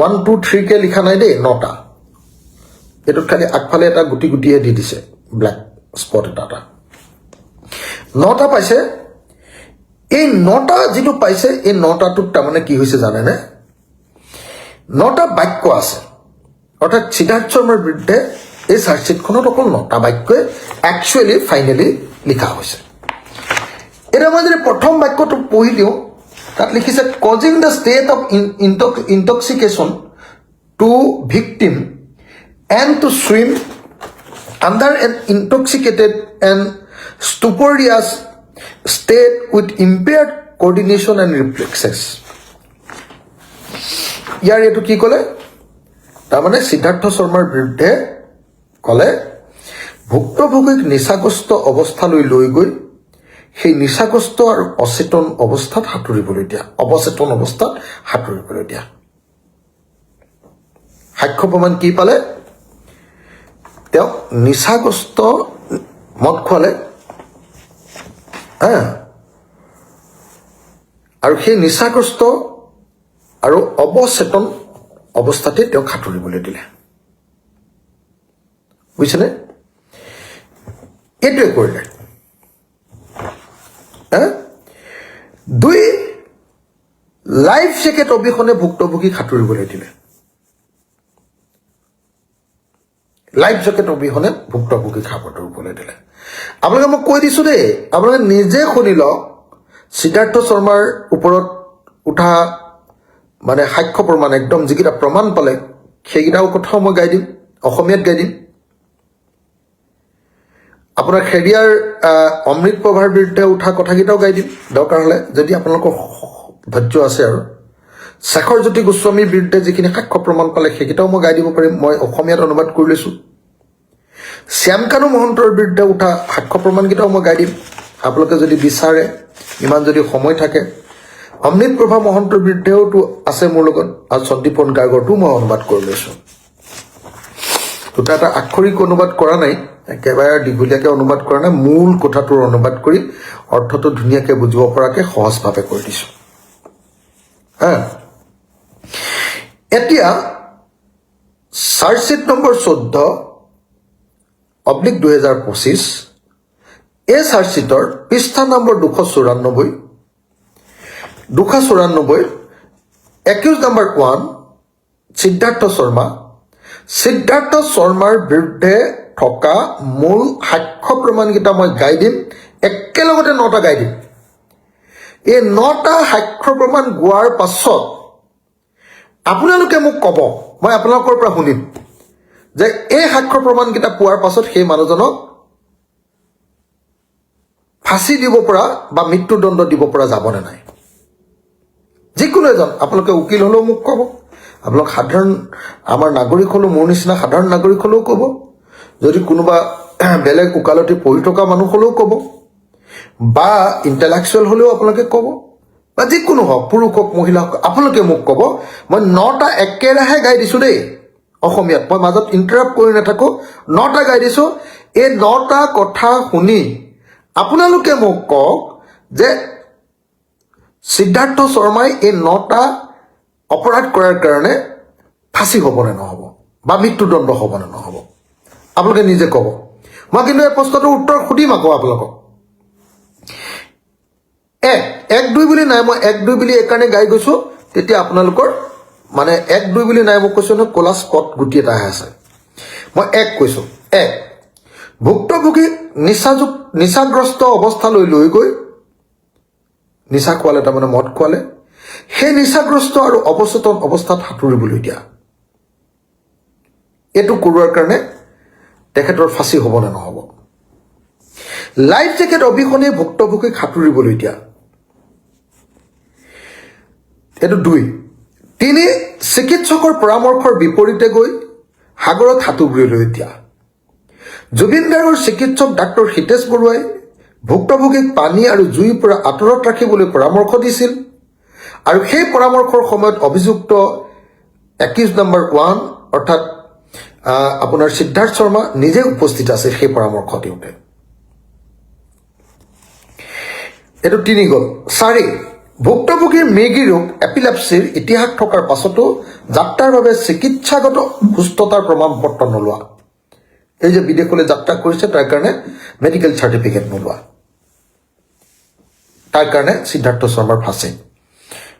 1, 2, 3 কে লিখা নাই দেই, 9টা। এইটোত খালি আগফালে এটা গুটিহে দি দিছে, ব্লেক স্পট এটা 9টা পাইছে। এই 9টা যিটো পাইছে, এই 9টাটোত তাৰমানে কি হৈছে জানেনে, 9টা বাক্য আছে। অৰ্থাৎ সিদ্ধাৰ্থ শৰ্মাৰ বিৰুদ্ধে এই চাৰ্জশ্বিটখনত অকল 9টা বাক্যই একচুৱেলি ফাইনেলি লিখা হৈছে। এতিয়া মই যদি প্ৰথম বাক্যটো পঢ়ি দিওঁ, তাত লিখিছে, causing the state of intoxication to victim and to swim under an intoxicated and stuporious state with impaired coordination and reflexes. ইয়াৰ এইটো কি ক'লে, তাৰমানে সিদ্ধাৰ্থ শৰ্মাৰ বিৰুদ্ধে ক'লে ভুক্তভোগীক নিচাগ্ৰস্ত অৱস্থালৈ লৈ গৈ সেই নিচাগ্ৰস্ত আৰু অচেতন অৱস্থাত সাঁতুৰিবলৈ দিয়া। সাক্ষ্য প্ৰমাণ কি পালে, তেওঁ নিচাগ্ৰস্ত মদ খোৱালে আৰু সেই নিচাগ্ৰস্ত আৰু অৱচেতন অৱস্থাতে তেওঁক সাঁতুৰিবলৈ দিলে। বুজিছেনে? এইটোৱে কৰিলে। 2, লাইফ জেকেট অবিহনে ভুক্তভোগীক সাঁতুৰিবলৈ দিলে। লাইফ জেকেট অবিহনে ভুক্তভোগীক সাঁতুৰিবলৈ দিলে। আপোনালোকে মই কৈ দিছোঁ দেই, আপোনালোকে নিজে শুনি লওক। সিদ্ধাৰ্থ শৰ্মাৰ ওপৰত উঠা মানে সাক্ষ্য প্ৰমাণ, একদম যিকেইটা প্ৰমাণ পালে সেইকেইটাও কথাও মই গাই দিম, অসমীয়াত গাই দিম। আপোনাৰ খেৰিয়াৰ অমৃত প্ৰভাৰ বিৰুদ্ধে উঠা কথাকেইটাও গাই দিম দৰকাৰ হ'লে, যদি আপোনালোকৰ ধৈৰ্য আছে আৰু শেখৰজ্যোতি গোস্বামীৰ বিৰুদ্ধে যিখিনি সাক্ষ্য প্ৰমাণ পালে সেইকেইটাও মই গাই দিব পাৰিম, মই অসমীয়াত অনুবাদ কৰি লৈছোঁ। শ্যামকানু মহন্তৰ বিৰুদ্ধে উঠা সাক্ষ্য প্ৰমাণকেইটাও মই গাই দিম, আপোনালোকে যদি বিচাৰে, ইমান যদি সময় থাকে। অমৃত প্ৰভা মহন্তৰ বিৰুদ্ধেওতো আছে মোৰ লগত, আৰু সন্দীপন গাৰ্গৰটো মই অনুবাদ কৰি লৈছোঁ। দুটা এটা আক্ষৰিক অনুবাদ কৰা নাই, একেবাৰে দীঘলীয়াকৈ অনুবাদ কৰা নাই, মূল কথাটোৰ অনুবাদ কৰি অৰ্থটো ধুনীয়াকৈ বুজিব পৰাকৈ সহজভাৱে কৰি দিছোঁ। এতিয়া চাৰ্জশ্বিট নম্বৰ 14/2025, এই চাৰ্জশ্বিটৰ পৃষ্ঠা নম্বৰ 294, একিউজ নম্বৰ 1 সিদ্ধাৰ্থ শৰ্মাৰ বিৰুদ্ধে থকা মূল সাক্ষ্য প্ৰমাণকেইটা মই গাই দিম, একেলগতে 9টা গাই দিম। এই 9টা সাক্ষ্য প্ৰমাণ গোৱাৰ পাছত আপোনালোকে মোক ক'ব, মই আপোনালোকৰ পৰা শুনিম যে এই সাক্ষ্য প্ৰমাণকেইটা পোৱাৰ পাছত সেই মানুহজনক ফাঁচি দিব পৰা বা মৃত্যুদণ্ড দিব পৰা যাবনে নাই। যিকোনো এজন, আপোনালোকে উকিল হ'লেও মোক ক'ব, আপোনালোক সাধাৰণ আমাৰ নাগৰিক হ'লেও, মোৰ নিচিনা সাধাৰণ নাগৰিক হ'লেও ক'ব, যদি কোনোবা বেলেগ ওকালতি পঢ়ি থকা মানুহ হ'লেও ক'ব, বা ইণ্টেলেকচুৱেল হ'লেও আপোনালোকে ক'ব, বা যিকোনো হওক, পুৰুষ হওক মহিলা হওক, আপোনালোকে মোক ক'ব। মই 9টা একেৰাহে গাই দিছোঁ দেই অসমীয়াত, মই মাজত ইণ্টাৰাপ্ট কৰি নাথাকোঁ, 9টা গাই দিছোঁ। এই 9টা কথা শুনি আপোনালোকে মোক কওক যে সিদ্ধাৰ্থ শৰ্মাই এই 9টা অপৰাধ কৰাৰ কাৰণে ফাঁচি হ'বনে নহ'ব, বা মৃত্যুদণ্ড হ'বনে নহ'ব, আপোনালোকে নিজে ক'ব। মই কিন্তু এই প্ৰশ্নটোৰ উত্তৰ সুধিম আকৌ আপোনালোকক। 1-2 বুলি নাই, মই 1-2 বুলি এইকাৰণে গাই গৈছোঁ, তেতিয়া আপোনালোকৰ মানে 1-2 বুলি নাই, মই কৈছোঁ নহয় ক'লা স্পট গুটি এটা আছে। মই 1 কৈছোঁ। 1, ভুক্তভোগীক নিচাগ্ৰস্ত অৱস্থালৈ লৈ গৈ নিচা খোৱালে, তাৰমানে মদ খোৱালে, সেই নিচাগ্ৰস্ত আৰু অৱচেতন অৱস্থাত সাঁতুৰিবলৈ দিয়া। এইটো কৰোৱাৰ কাৰণে তেখেতৰ ফাঁচি হ'বনে নহ'ব। লাইফ জেকেট অবিহনে ভুক্তভোগীক সাঁতুৰিবলৈ দিয়া, এইটো 2। 3, চিকিৎসকৰ পৰামৰ্শৰ বিপৰীতে গৈ সাগৰত সাঁতুৰিবলৈ দিয়া। জুবিন গাৰ্গৰ চিকিৎসক ডাক্তৰ হিতেশ বৰুৱাই ভুক্তভোগীক পানী আৰু জুইৰ পৰা আঁতৰত ৰাখিবলৈ পৰামৰ্শ দিছিল, আৰু সেই পৰামৰ্শৰ সময়ত অভিযুক্ত একিউজ নম্বৰ 1 অৰ্থাৎ আপোনাৰ সিদ্ধাৰ্থ শৰ্মা নিজে উপস্থিত আছিল সেই পৰামৰ্শ দিওঁতে। এইটো 3 গ'ল। 4, ভুক্তভোগীৰ মৃগী ৰোগ এপিলেপছিৰ ইতিহাস থকাৰ পাছতো যাত্ৰাৰ বাবে চিকিৎসাগত সুস্থতাৰ প্ৰমাণ পত্ৰ নোলোৱা, এই যে বিদেশলৈ যাত্ৰা কৰিছে তাৰ কাৰণে মেডিকেল চাৰ্টিফিকেট নোলোৱা, তাৰ কাৰণে সিদ্ধাৰ্থ শৰ্মাৰ ফাঁচি,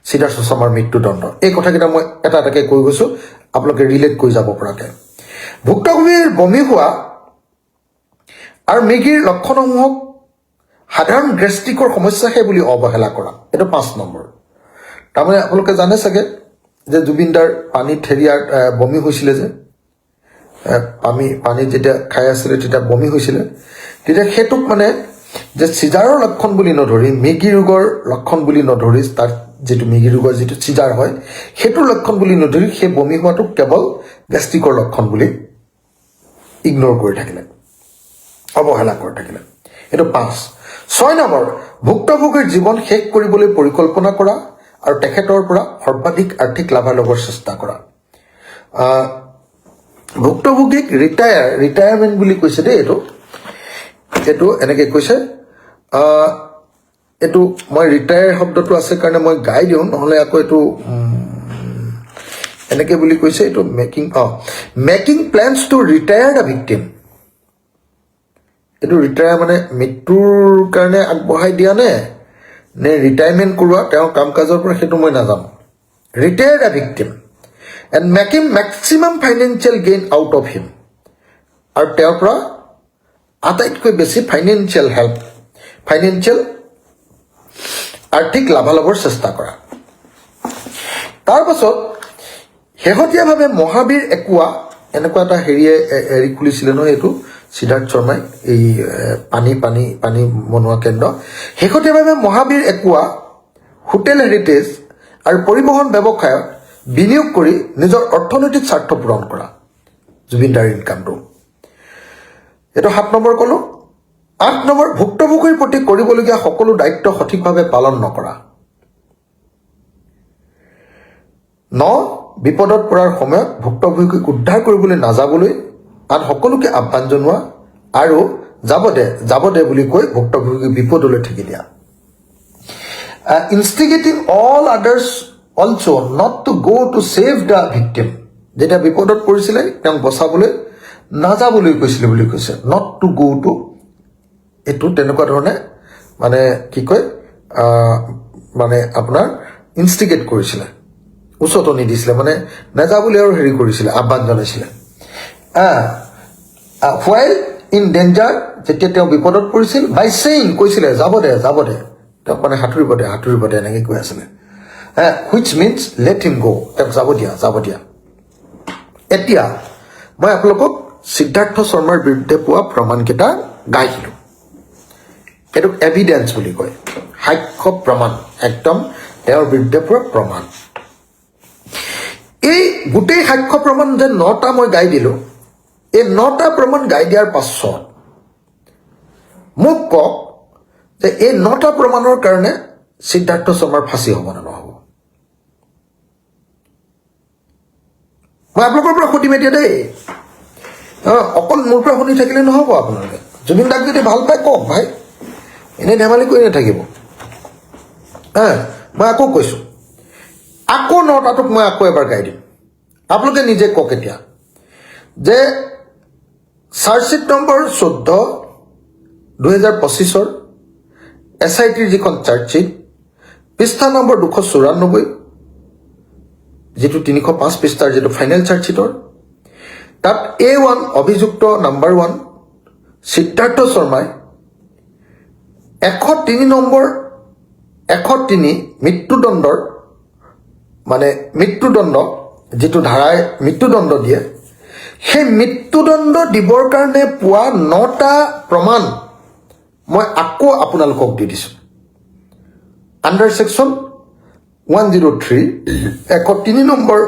সিদ্ধাৰ্থ শৰ্মাৰ মৃত্যুদণ্ড। এই কথাকেইটা মই এটা এটাকৈ কৈ গৈছোঁ, আপোনালোকে ৰিলেট কৰি যাব পৰাকৈ। ভুক্তভোগীৰ বমি হোৱা আৰু মৃগীৰ লক্ষণসমূহক সাধাৰণ গেষ্ট্ৰিকৰ সমস্যাহে বুলি অৱহেলা কৰা, এইটো 5 নম্বৰ। তাৰমানে আপোনালোকে জানে চাগে যে জুবিনদাৰ পানীত হেৰিয়াৰ বমি হৈছিলে, যে পানী যেতিয়া খাই আছিলে তেতিয়া বমি হৈছিলে, তেতিয়া সেইটোক মানে যে চিজাৰৰ লক্ষণ বুলি নধৰি, মৃগী ৰোগৰ লক্ষণ বুলি নধৰি, তাৰ যিটো মৃগী ৰোগৰ যিটো চিজাৰ হয় সেইটোৰ লক্ষণ বুলি নধৰি সেই বমি হোৱাটোক কেৱল গেষ্ট্ৰিকৰ লক্ষণ বুলি ইগন'ৰ কৰি থাকিলে, অৱহেলা কৰি থাকিলে। এইটো 5। 6 নম্বৰ, ভুক্তভোগীৰ জীৱন শেষ কৰিবলৈ পৰিকল্পনা কৰা আৰু তেখেতৰ পৰা সৰ্বাধিক আৰ্থিক লাভালাভৰ চেষ্টা কৰা। ভুক্তভোগীক ৰিটায়াৰমেণ্ট বুলি কৈছে দেই, এইটো এনেকৈ কৈছে। এইটো মই ৰিটায়াৰ শব্দটো আছে কাৰণে মই গাই দিওঁ, নহ'লে আকৌ এইটো এনেকৈ বুলি কৈছে। এইটো making plans to retire the victim. এইটো ৰিটায়াৰ মানে মৃত্যুৰ কাৰণে আগবঢ়াই দিয়া নে ৰিটায়াৰমেণ্ট কৰোৱা তেওঁৰ কাম কাজৰ পৰা, সেইটো মই নাজানো। Retire the victim and making maximum financial gain out of him, আৰু তেওঁৰ পৰা আটাইতকৈ বেছি ফাইনেন্সিয়েল আৰ্থিক লাভালাভৰ চেষ্টা কৰা। তাৰপাছত শেহতীয়াভাৱে মহাবীৰ একুৱা, এনেকুৱা এটা হেৰি খুলিছিলে নহয়, এইটো সিদ্ধাৰ্থ শৰ্মাই, এই পানী বনোৱা কেন্দ্ৰ। শেহতীয়াভাৱে মহাবীৰ একুৱা, হোটেল হেৰিটেজ আৰু পৰিবহণ ব্যৱসায়ত বিনিয়োগ কৰি নিজৰ অৰ্থনৈতিক স্বাৰ্থ পূৰণ কৰা জুবিনদাৰ ইনকামটো। এইটো 7 নম্বৰ ক'লো। 8 নম্বৰ, ভুক্তভোগীৰ প্ৰতি কৰিবলগীয়া সকলো দায়িত্ব সঠিকভাৱে পালন নকৰা। 9, বিপদত পৰাৰ সময়ত ভুক্তভোগীক উদ্ধাৰ কৰিবলৈ নাযাবলৈ আন সকলোকে আহ্বান জনোৱা আৰু যাব দে বুলি কৈ ভুক্তভোগীক বিপদলৈ ঠেকি দিয়া। Instigating all others also' not to go' to save the victim. যেতিয়া বিপদত পৰিছিলে তেওঁক বচাবলৈ নাযাবলৈ কৈছিলে বুলি কৈছে, নট টু গ' টু। এইটো তেনেকুৱা ধৰণে মানে কি কয় মানে আপোনাৰ ইনষ্টিগেট কৰিছিলে, উচতনি দিছিলে, মানে নাযাবলৈ আৰু হেৰি কৰিছিলে, আহ্বান জনাইছিলে। হোৱাইল ইন ডেঞ্জাৰ, যেতিয়া তেওঁ বিপদত পৰিছিল, বাই ছেইং, কৈছিলে যাব দে তেওঁক মানে সাঁতুৰিব দে এনেকৈ কৈ আছিলে। হুইচ মিনছ লেট হিম গ', তেওঁক যাব দিয়া। এতিয়া মই আপোনালোকক সিদ্ধাৰ্থ শৰ্মাৰ বিৰুদ্ধে পোৱা প্ৰমাণকেইটা গাই দিলোঁ। এইটোক এভিডেন্স বুলি কয়, সাক্ষ্য প্ৰমাণ, একদম তেওঁৰ বিৰুদ্ধে পোৱা প্ৰমাণ। এই গোটেই সাক্ষ্য প্ৰমাণ যে 9টা মই গাই দিলোঁ, এই 9টা প্ৰমাণ গাই দিয়াৰ পাছত মোক কওক যে এই 9টা প্ৰমাণৰ কাৰণে সিদ্ধাৰ্থ শৰ্মাৰ ফাঁচি হ'ব নে নহ'ব? মই আপোনালোকৰ পৰা সুধিম এতিয়া দেই, অকল মোৰ পৰা শুনি থাকিলে নহ'ব। আপোনালোকে জুবিন দাক যদি ভাল পায় কওক ভাই, এনেই ধেমালি কৰি নাথাকিব। মই আকৌ কৈছোঁ, আকৌ 9টাটোক মই আকৌ এবাৰ গাই দিম। আপোনালোকে নিজে কওক এতিয়া যে চাৰ্জশ্বিট নম্বৰ 14, 2025 SITৰ যিখন চাৰ্জশ্বিট, পৃষ্ঠা নম্বৰ 294, যিটো 305 পৃষ্ঠাৰ যিটো ফাইনেল চাৰ্জশ্বিটৰ, তাত A1 অভিযুক্ত নম্বৰ 1 সিদ্ধাৰ্থ শৰ্মাই 103 মৃত্যুদণ্ডৰ মানে মৃত্যুদণ্ড যিটো ধাৰাই মৃত্যুদণ্ড দিয়ে, সেই মৃত্যুদণ্ড দিবৰ কাৰণে পোৱা 9টা প্ৰমাণ মই আকৌ আপোনালোকক দি দিছোঁ। আণ্ডাৰ ছেকশ্যন 103, 103 নম্বৰ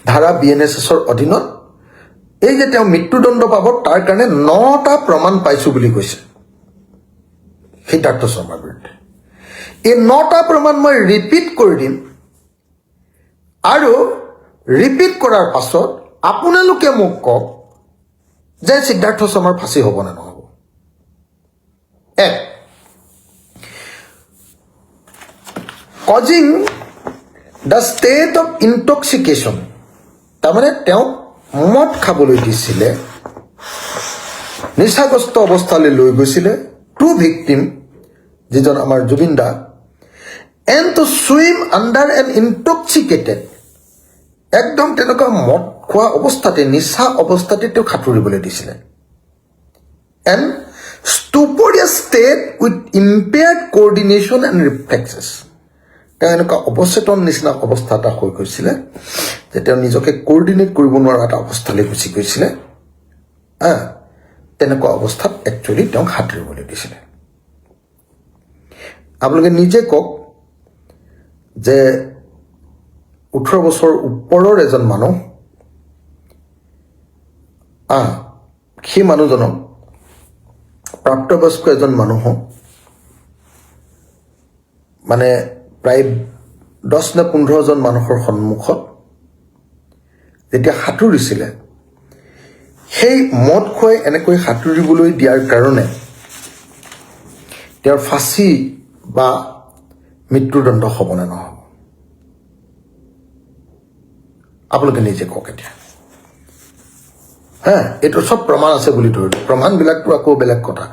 ধাৰা BNSSৰ অধীনত এই যে তেওঁ মৃত্যুদণ্ড পাব তাৰ কাৰণে 9টা প্ৰমাণ পাইছোঁ বুলি কৈছে সিদ্ধাৰ্থ শৰ্মাৰ বিৰুদ্ধে। এই 9টা প্ৰমাণ মই ৰিপিট কৰি দিম, আৰু ৰিপিট কৰাৰ পাছত আপোনালোকে মোক কওক যে সিদ্ধাৰ্থ শৰ্মাৰ ফাঁচি হ'ব নে নহ'ব। 1, কজিং দ্য ষ্টেট অফ ইনটক্সিকেশ্যন, তাৰমানে তেওঁক মদ খাবলৈ দিছিলে, নিচাগ্ৰস্ত অৱস্থালৈ লৈ গৈছিলে টু ভিক্টিম, যিজন আমাৰ জুবিন দা, and to swim under an intoxicated, একদম তেনেকুৱা মদ খোৱা অৱস্থাতে, নিচা অৱস্থাতে তেওঁক সাঁতুৰিবলৈ দিছিলে। And stuporous state with impaired coordination and reflexes, তেওঁ এনেকুৱা অৱচেতন নিচিনা অৱস্থা এটা হৈ গৈছিলে যে তেওঁ নিজকে কোঅৰ্ডিনেট কৰিব নোৱাৰা এটা অৱস্থালৈ গুচি গৈছিলে। তেনেকুৱা অৱস্থাত একচুৱেলি তেওঁক সাঁতুৰিবলৈ দিছিলে। আপোনালোকে নিজে কওক যে 18 বছৰ ওপৰৰ এজন মানুহ, সেই মানুহজনক, প্ৰাপ্তবয়স্ক এজন মানুহক মানে প্ৰায় 10 নে 15জন মানুহৰ সন্মুখত যেতিয়া সাঁতুৰিছিলে, সেই মদ খুৱাই এনেকৈ সাঁতুৰিবলৈ দিয়াৰ কাৰণে তেওঁৰ ফাঁচি বা মৃত্যুদণ্ড হ'ব নে নহ'ব? আপোনালোকে নিজে কওক এতিয়া। এইটো চব প্ৰমাণ আছে বুলি ধৰিলোঁ, প্ৰমাণবিলাকতো আকৌ বেলেগ কথা।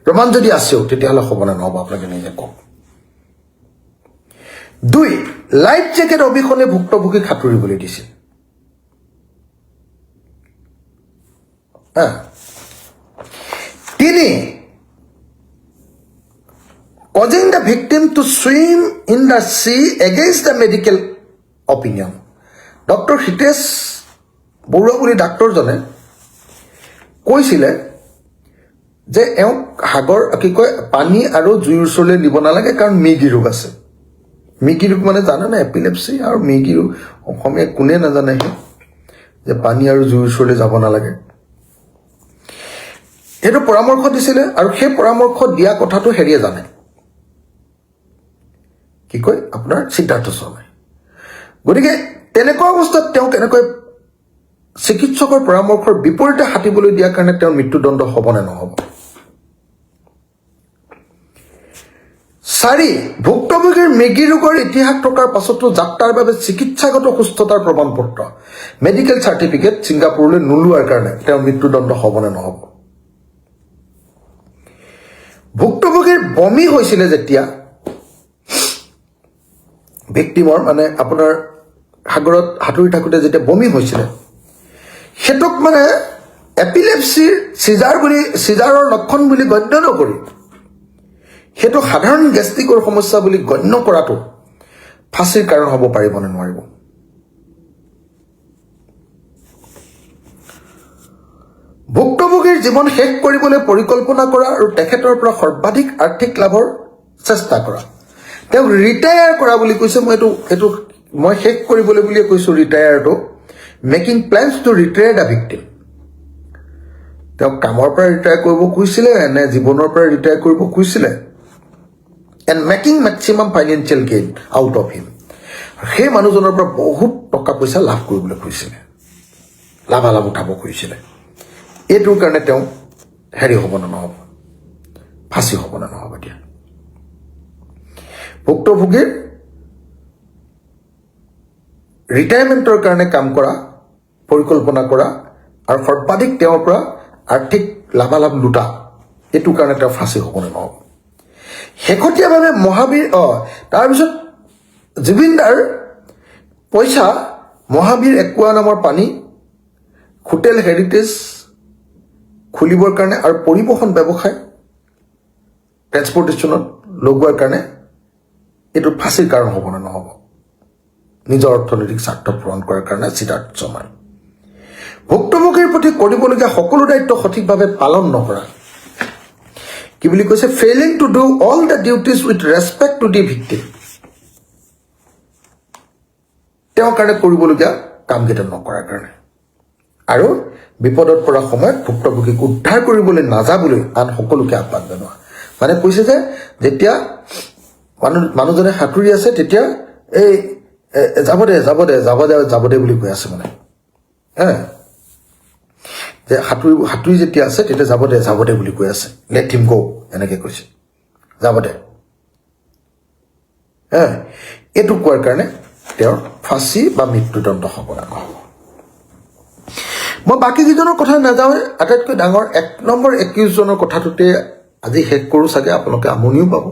প্ৰমাণ যদি আছেও তেতিয়াহ'লে হ'ব নে নহ'ব আপোনালোকে নিজে কওক। 2, লাইফ জেকেট অবিহনে ভুক্তভোগীক সাঁতুৰিবলৈ দিছিল। 3, causing the victim to swim in the sea against the medical opinion. Doctor Hitesh Barua বুলি ডাক্তৰজনে কৈছিলে যে এওঁক সাগৰ কি কয় পানী আৰু জুইৰ ওচৰলৈ নিব নালাগে কাৰণ মৃগী ৰোগ আছে। মিকি ৰোগ মানে জানে না এপিলেপসি আৰু মিকি ৰোগ অসমীয়া কোনে নাজানে যে পানী আৰু জুইৰ ওচৰলৈ যাব নালাগে সেইটো পৰামৰ্শ দিছিলে আৰু সেই পৰামৰ্শ দিয়া কথাটো হেৰিয়ে জানে কি কয় আপোনাৰ সিদ্ধাৰ্থ শৰ্মাই গতিকে তেনেকুৱা অৱস্থাত তেওঁ কেনেকৈ চিকিৎসকৰ পৰামৰ্শৰ বিপৰীতে হাতিবলৈ দিয়াৰ কাৰণে তেওঁৰ মৃত্যুদণ্ড হ'ব নে নহ'ব 4 ভুক্তভোগীৰ মেগী ৰোগৰ ইতিহাস থকাৰ পাছতো যাত্ৰাৰ বাবে চিকিৎসাগত সুস্থতাৰ প্ৰমাণপত্ৰ মেডিকেল চাৰ্টিফিকেট ছিংগাপুৰলৈ নোলোৱাৰ কাৰণে তেওঁৰ মৃত্যুদণ্ড হ'ব নে নহ'ব ভুক্তভোগীৰ বমি হৈছিলে যেতিয়া ভিক্টিমৰ মানে আপোনাৰ সাগৰত সাঁতুৰি থাকোঁতে যেতিয়া বমি হৈছিলে সেটোক মানে এপিলেপসিৰ সিজাৰৰ লক্ষণ বুলি গণ্য নকৰি সেইটো সাধাৰণ গেষ্ট্ৰিকৰ সমস্যা বুলি গণ্য কৰাটো ফাঁচীৰ কাৰণ হ'ব পাৰিব নে নোৱাৰিব ভুক্তভোগীৰ জীৱন শেষ কৰিবলৈ পৰিকল্পনা কৰা আৰু তেখেতৰ পৰা সৰ্বাধিক আৰ্থিক লাভৰ চেষ্টা কৰা তেওঁক ৰিটায়াৰ কৰা বুলি কৈছে মই শেষ কৰিবলৈ বুলিয়ে কৈছোঁ ৰিটায়াৰটো making plans to retire the victim তেওঁক কামৰ পৰা ৰিটায়াৰ কৰিব খুজিছিলে নে জীৱনৰ পৰা ৰিটায়াৰ কৰিব খুজিছিলে and making maximum financial gain out of him সেই মানুহজনৰ পৰা বহুত টকা পইচা লাভ কৰিবলৈ খুজিছিলে লাভালাভ উঠাব খুজিছিলে এইটোৰ কাৰণে তেওঁ হেৰি হ'ব নে নহ'ব ফাঁচি হ'ব নে নহ'ব এতিয়া ভুক্তভোগীৰ ৰিটায়াৰমেণ্টৰ কাৰণে কাম কৰা পৰিকল্পনা কৰা আৰু সৰ্বাধিক তেওঁৰ পৰা আৰ্থিক লাভালাভ লুটা এইটোৰ কাৰণে তেওঁ ফাঁচি হ'ব নে নহ'ব শেহতীয়াভাৱে মহাবীৰ তাৰপিছত জুবিনদাৰ পইচা মহাবীৰ একুৱা নামৰ পানী হোটেল হেৰিটেজ খুলিবৰ কাৰণে আৰু পৰিবহণ ব্যৱসায় ট্ৰেন্সপৰ্টেশ্যনত লগোৱাৰ কাৰণে এইটো ফাঁচীৰ কাৰণ হ'ব নে নহ'ব নিজৰ অৰ্থনৈতিক স্বাৰ্থ পূৰণ কৰাৰ কাৰণে সিদ্ধাৰ্থ শৰ্মাই ভুক্তভোগীৰ প্ৰতি কৰিবলগীয়া সকলো দায়িত্ব সঠিকভাৱে পালন নকৰা কি বুলি কৈছে failing to do all the duties with respect to the victim তেওঁৰ কাৰণে কৰিবলগীয়া কামকেইটা নকৰাৰ কাৰণে আৰু বিপদত পৰা সময়ত ভুক্তভোগীক উদ্ধাৰ কৰিবলৈ নাযাবলৈ আন সকলোকে আহ্বান জনোৱা মানে কৈছে যে যেতিয়া মানুহজনে সাঁতুৰি আছে তেতিয়া এই যাব দে বুলি কৈ আছে মানে যে সাঁতুৰি যেতিয়া আছে তেতিয়া যাব দে বুলি কৈ আছে লেট হিম গো এনেকৈ কৈছে যাব দে এইটো কোৱাৰ কাৰণে তেওঁৰ ফাঁচী বা মৃত্যুদণ্ড হ'ব নে নহ'ব মই বাকী কেইজনৰ কথা নাযাওঁ আটাইতকৈ ডাঙৰ 1 নম্বৰ একিউজজনৰ কথাটোতে আজি শেষ কৰোঁ চাগে আপোনালোকে আমনিও পাব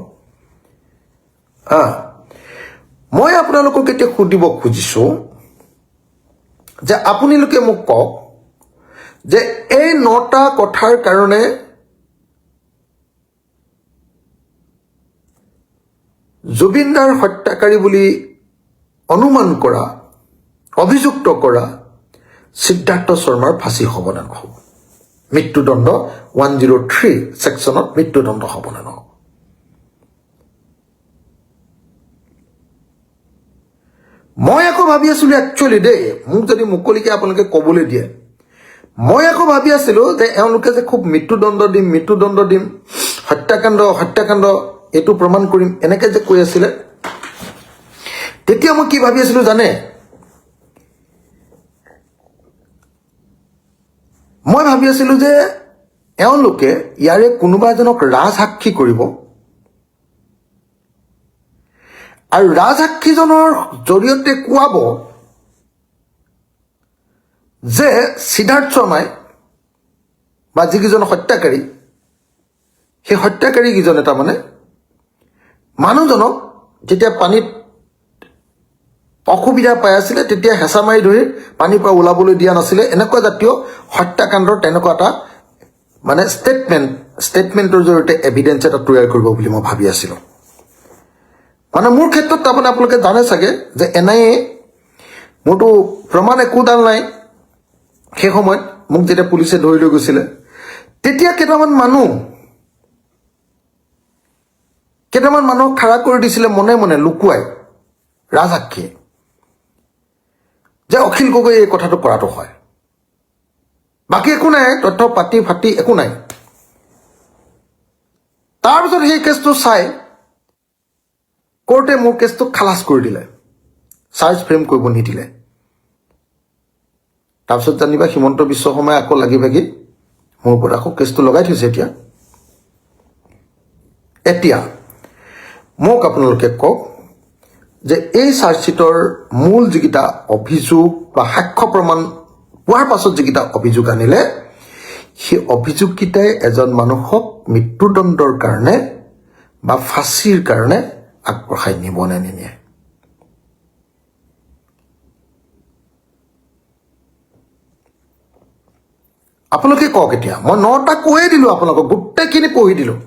মই আপোনালোকক এতিয়া সুধিব খুজিছোঁ যে আপোনালোকে মোক কওক যে এই 9টা কথাৰ কাৰণে জুবিনদাৰ হত্যাকাৰী বুলি অনুমান কৰা অভিযুক্ত কৰা সিদ্ধাৰ্থ শৰ্মাৰ ফাঁচী হ'ব নে নহ'ব মৃত্যুদণ্ড 103 ছেকশ্যনত মৃত্যুদণ্ড হ'ব নে নহ'ব মই আকৌ ভাবি আছিলোঁ একচুৱেলি দেই মোক যদি মুকলিকে আপোনালোকে ক'বলৈ দিয়ে মই আকৌ ভাবি আছিলোঁ যে এওঁলোকে যে খুব মৃত্যুদণ্ড দিম হত্যাকাণ্ড এইটো প্ৰমাণ কৰিম এনেকৈ যে কৈ আছিলে তেতিয়া মই কি ভাবি আছিলোঁ জানে মই ভাবি আছিলোঁ যে এওঁলোকে ইয়াৰে কোনোবা এজনক ৰাজসাক্ষী কৰিব আৰু ৰাজসাক্ষীজনৰ জৰিয়তে কোৱাব যে সিদ্ধাৰ্থ শৰ্মাই বা যিকেইজন হত্যাকাৰী সেই হত্যাকাৰীকেইজনে তাৰমানে মানুহজনক যেতিয়া পানীত অসুবিধা পাই আছিলে তেতিয়া হেঁচা মাৰি ধৰি পানীৰ পৰা ওলাবলৈ দিয়া নাছিলে এনেকুৱা জাতীয় হত্যাকাণ্ডৰ তেনেকুৱা এটা মানে ষ্টেটমেণ্টৰ জৰিয়তে এভিডেঞ্চ এটা তৈয়াৰ কৰিব বুলি মই ভাবি আছিলোঁ মানে মোৰ ক্ষেত্ৰত তাৰমানে আপোনালোকে জানে চাগে যে NIA মোৰতো প্ৰমাণ একোডাল নাই সেই সময়ত মোক যেতিয়া পুলিচে ধৰি লৈ গৈছিলে তেতিয়া কেইটামান মানুহক খাৰা কৰি দিছিলে মনে মনে লুকুৱাই ৰাজসাক্ষীয়ে যে অখিল গগৈ এই কথাটো কৰাটো হয় বাকী একো নাই তথ্য পাতি ফাটি একো নাই তাৰপিছত সেই কেছটো চাই কোৰ্টে মোৰ কেছটো খালাস কৰি দিলে চাৰ্জ ফ্ৰেম কৰিব নিদিলে তাৰপিছত জানিবা হিমন্ত বিশ্ব শৰ্মাই আকৌ লাগি ভাগি মোৰ ওপৰত আকৌ কেছটো লগাই থৈছে এতিয়া মোক আপোনালোকে কওক যে এই চাৰ্জশ্বিটৰ মূল যিকেইটা অভিযোগ বা সাক্ষ্য প্ৰমাণ পোৱাৰ পাছত যিকেইটা অভিযোগ আনিলে সেই অভিযোগকেইটাই এজন মানুহক মৃত্যুদণ্ডৰ কাৰণে বা ফাঁচীৰ কাৰণে আগবঢ়াই নিব নে নিনিয়ে আপোনালোকে কওক এতিয়া মই 9টা কৈয়ে দিলোঁ আপোনালোকক গোটেইখিনি পঢ়ি দিলোঁ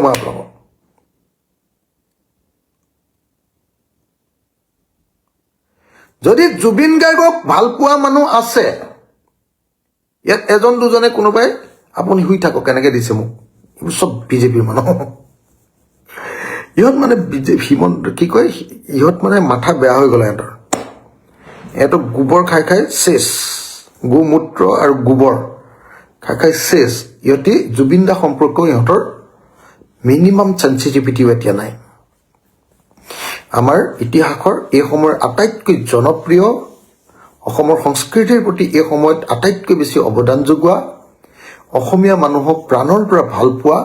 মই আপোনালোকক যদি জুবিন গাৰ্গক ভাল পোৱা মানুহ আছে ইয়াত এজন দুজনে কোনোবাই আপুনি শুই থাকক কেনেকৈ দিছে মোক এইবোৰ চব বিজেপিৰ মানুহ ইহঁত মানে হিমন্ত কি কয় ইহঁত মানে মাথা বেয়া হৈ গ'ল ইহঁতক গোবৰ খাই খাই চেচ গোমূত্ৰ আৰু গোবৰ খাই খাই চেচ ইহঁতি জুবিন দা সম্পৰ্কেও ইহঁতৰ মিনিমাম চেনচিটিভিটিও এতিয়া নাই আমাৰ ইতিহাসৰ এই সময়ৰ আটাইতকৈ জনপ্ৰিয় অসমৰ সংস্কৃতিৰ প্ৰতি এই সময়ত আটাইতকৈ বেছি অৱদান যোগোৱা অসমীয়া মানুহক প্ৰাণৰ পৰা ভাল পোৱা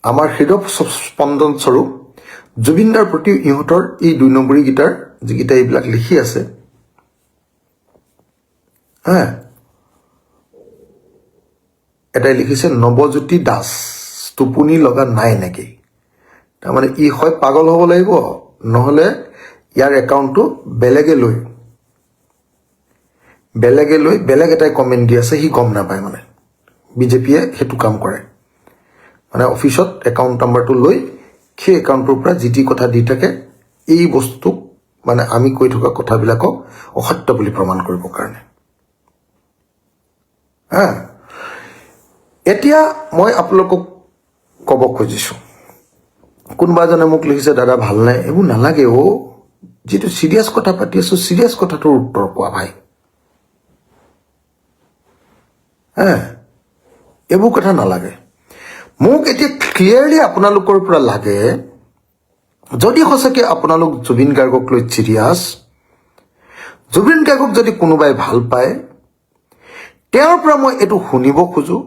আমাৰ হৃদয় স্পন্দন স্বৰূপ জুবিন দাৰ প্ৰতি ইহঁতৰ এই 2 নম্বৰী গীটাৰ যিকেইটা এইবিলাক লিখি আছে এটাই লিখিছে নৱজ্যোতি দাস টোপনি লগা নাই নেকি তাৰমানে ই হয় পাগল হ'ব লাগিব নহ'লে ইয়াৰ একাউণ্টটো বেলেগে লৈ বেলেগ এটাই কমেণ্ট দি আছে সি গম নাপায় মানে বিজেপিয়ে সেইটো কাম কৰে মানে অফিচত একাউণ্ট নাম্বাৰটো লৈ সেই একাউণ্টটোৰ পৰা যি কথা দি থাকে এই বস্তুক মানে আমি কৈ থকা কথাবিলাকক অসত্য বুলি প্ৰমাণ কৰিবৰ কাৰণে এতিয়া মই আপোনালোকক ক'ব খুজিছোঁ কোনোবা এজনে মোক লিখিছে দাদা ভাল নাই এইবোৰ নালাগে যিটো চিৰিয়াছ কথা পাতি আছোঁ চিৰিয়াছ কথাটোৰ উত্তৰ পোৱা ভাই এইবোৰ কথা নালাগে মোক এতিয়া ক্লিয়াৰলি আপোনালোকৰ পৰা লাগে যদি সঁচাকৈ আপোনালোক জুবিন গাৰ্গক লৈ চিৰিয়াছ জুবিন গাৰ্গক যদি কোনোবাই ভাল পায় তেওঁৰ পৰা মই এইটো শুনিব খোজো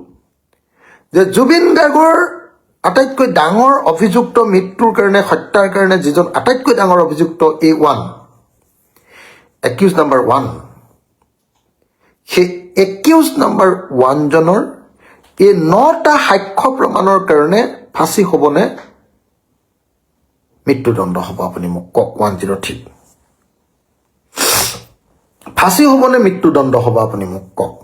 যে জুবিন গাৰ্গৰ আটাইতকৈ ডাঙৰ অভিযুক্ত মৃত্যুৰ কাৰণে হত্যাৰ কাৰণে যিজন আটাইতকৈ ডাঙৰ অভিযুক্ত একিউজ নাম্বাৰ 1 সেই একিউজ নাম্বাৰ 1 জনৰ এই 9টা সাক্ষ্য প্ৰমাণৰ কাৰণে ফাঁচী হ'বনে মৃত্যুদণ্ড হ'ব আপুনি মোক কওক 103 ফাঁচী হ'বনে মৃত্যুদণ্ড হ'ব আপুনি মোক কওক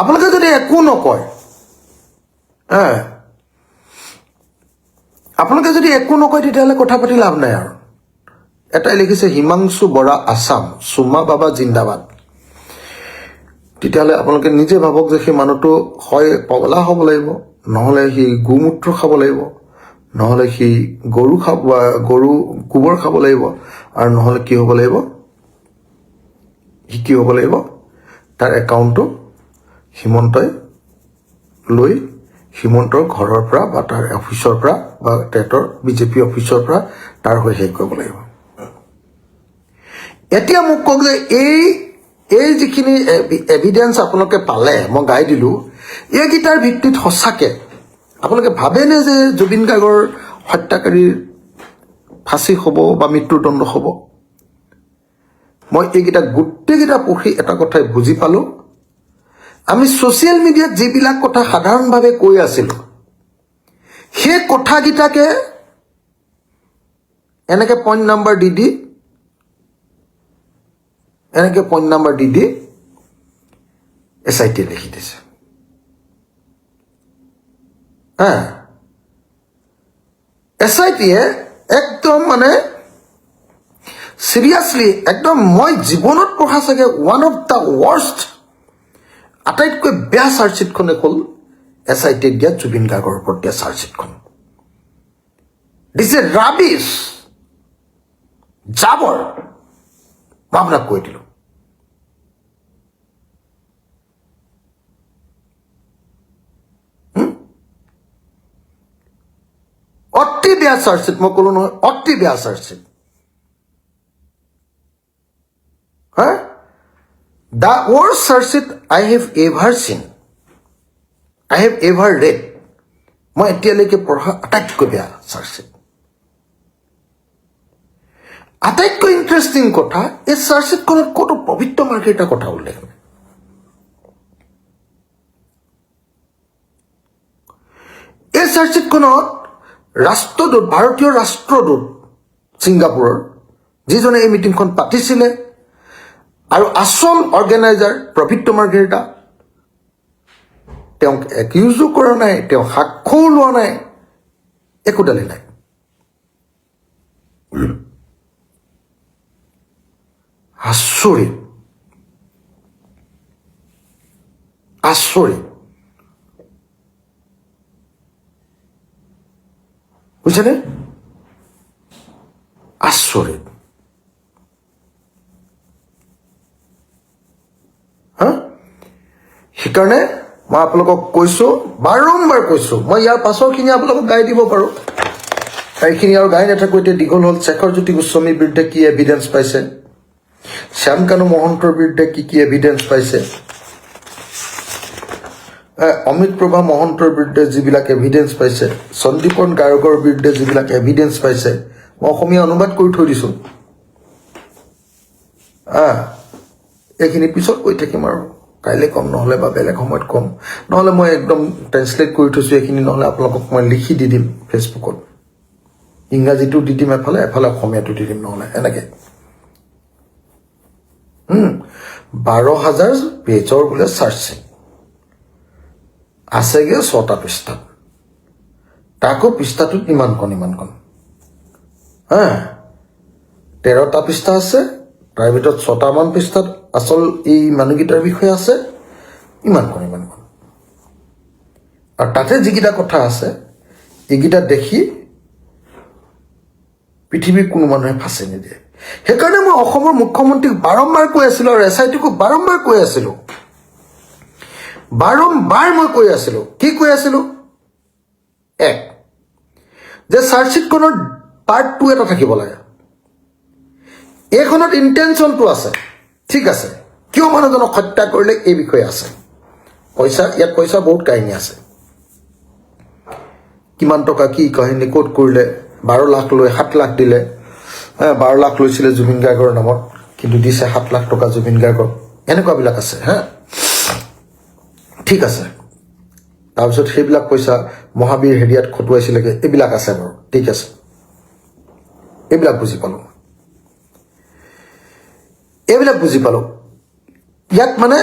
আপোনালোকে যদি একো নকয় তেতিয়াহ'লে কথা পাতি লাভ নাই আৰু এটাই লিখিছে হিমাংশু বৰা আছাম চুমা বাবা জিন্দাবাদ তেতিয়াহ'লে আপোনালোকে নিজে ভাবক যে সেই মানুহটো হয় পগলা হ'ব লাগিব নহ'লে সি গোমূত্ৰ খাব লাগিব নহ'লে সি গৰু গোবৰ খাব লাগিব আৰু নহ'লে কি হ'ব লাগিব তাৰ একাউণ্টটো হিমন্তই লৈ হিমন্তৰ ঘৰৰ পৰা বা তাৰ অফিচৰ পৰা বা তেহেঁতৰ বিজেপি অফিচৰ পৰা তাৰ হৈ শেষ কৰিব লাগিব এতিয়া মোক কওক যে এই যিখিনি এভিডেন্স আপোনালোকে পালে মই গাই দিলোঁ এইকেইটাৰ ভিত্তিত সঁচাকৈ আপোনালোকে ভাবেনে যে জুবিন গাৰ্গৰ হত্যাকাৰীৰ ফাঁচী হ'ব বা মৃত্যুদণ্ড হ'ব মই এইকেইটা গোটেইকেইটা পঢ়ি এটা কথাই বুজি পালোঁ আমি ছ'চিয়েল মিডিয়াত যিবিলাক কথা সাধাৰণভাৱে কৈ আছিলোঁ সেই কথাকেইটাকে এনেকৈ পইণ্ট নাম্বাৰ দি দি SIT লিখি দিছে SITয়ে একদম মানে চিৰিয়াছলি একদম মই জীৱনত পঢ়া চাগে ওৱান অফ দ্য ৱৰ্ষ্ট আটাইতকৈ বেয়া চাৰ্জশ্বিটখনে হ'ল SIT দিয়া জুবিন গাৰ্গৰ ওপৰত দিয়া চাৰ্জশ্বিটখন দিছ এ ৰাবিছ জাবৰ মই আপোনাক কৈ দিলোঁ অতি বেয়া চাৰ্জশ্বিট মই ক'লো নহয় অতি বেয়া চাৰ্জশ্বিট হা the worst charge sheet I have ever seen I have ever read মই এতিয়ালৈকে পঢ়া আটাইতকৈ বেয়া চাৰ্জশ্বিট আটাইতকৈ ইণ্টাৰেষ্টিং কথা এই চাৰ্জশ্বিটখনত ক'তো পবিত্ৰ মাৰ্ঘেৰিটাৰ কথা উল্লেখ নাই এই চাৰ্জশ্বিটখনত ৰাষ্ট্ৰদূত ভাৰতীয় ৰাষ্ট্ৰদূত ছিংগাপুৰৰ যিজনে এই মিটিংখন পাতিছিলে আৰু আচল অৰ্গেনাইজাৰ পবিত্ৰ মাৰ্ঘেৰিটা তেওঁক একিউজো কৰা নাই তেওঁ সাক্ষ্যও লোৱা নাই একোডালেই নাই আচৰিত আচৰিত বুজিছেনে আচৰিত হা সেইকাৰণে মই আপোনালোকক কৈছোঁ বাৰম্বাৰ কৈছোঁ মই ইয়াৰ পাছৰখিনি আপোনালোকক গাই দিব পাৰোঁ এইখিনি আৰু গাই নাথাকোঁ এতিয়া দীঘল হ'ল শেখৰজ্যোতি গোস্বামীৰ বিৰুদ্ধে কি এভিডেঞ্চ পাইছে শ্যামকানু মহন্তৰ বিৰুদ্ধে কি এভিডেঞ্চ পাইছে অমিত প্ৰভা মহন্তৰ বিৰুদ্ধে যিবিলাক এভিডেঞ্চ পাইছে সন্দীপন গায়কৰ বিৰুদ্ধে যিবিলাক এভিডেঞ্চ পাইছে মই অসমীয়া অনুবাদ কৰি থৈ দিছোঁ এইখিনি পিছত কৈ থাকিম আৰু কাইলৈ কম নহ'লে বা বেলেগ সময়ত কম নহ'লে মই একদম ট্ৰেন্সলেট কৰি থৈছোঁ এইখিনি নহ'লে আপোনালোকক মই লিখি দি দিম ফেচবুকত ইংৰাজীটো দি দিম এফালে অসমীয়াটো দি দিম নহ'লে এনেকৈ 12,000 পেজৰ বোলে চাৰ্জশ্বিট আছেগে 6টা পৃষ্ঠাত তাকো পৃষ্ঠাটোত ইমানকণ 13টা পৃষ্ঠা আছে তাৰ ভিতৰত 6টামান পৃষ্ঠাত আচল এই মানুহকেইটাৰ বিষয়ে আছে ইমানকণ আৰু তাতে যিকেইটা কথা আছে এইকেইটা দেখি পৃথিৱীৰ কোনো মানুহে ফাঁচি নিদিয়ে সেইকাৰণে মই অসমৰ মুখ্যমন্ত্ৰীক বাৰম্বাৰ কৈ আছিলোঁ আৰু SITকো বাৰম্বাৰ কৈ আছিলোঁ বাৰম্বাৰ মই কৈ আছিলোঁ কি কৈ আছিলোঁ এক যে চাৰ্জশ্বিটখনৰ পাৰ্ট 2 এটা থাকিব লাগে এইখনত ইণ্টেনশ্যনটো আছে ঠিক আছে কিয় মানুহজনক হত্যা কৰিলে এই বিষয়ে আছে ইয়াত পইচা বহুত কাহিনী আছে কিমান টকা কি কাহিনী ক'ত কৰিলে 12 লাখ লৈ 7 লাখ দিলে 12 লাখ লৈছিলে জুবিন গাৰ্গৰ নামত কিন্তু দিছে 7 লাখ টকা জুবিন গাৰ্গক এনেকুৱাবিলাক আছে ঠিক আছে তাৰপিছত সেইবিলাক পইচা মহাবীৰ হেৰিয়াত খটুৱাইছিলেগৈ এইবিলাক আছে বাৰু ঠিক আছে এইবিলাক বুজি পালোঁ ইয়াত মানে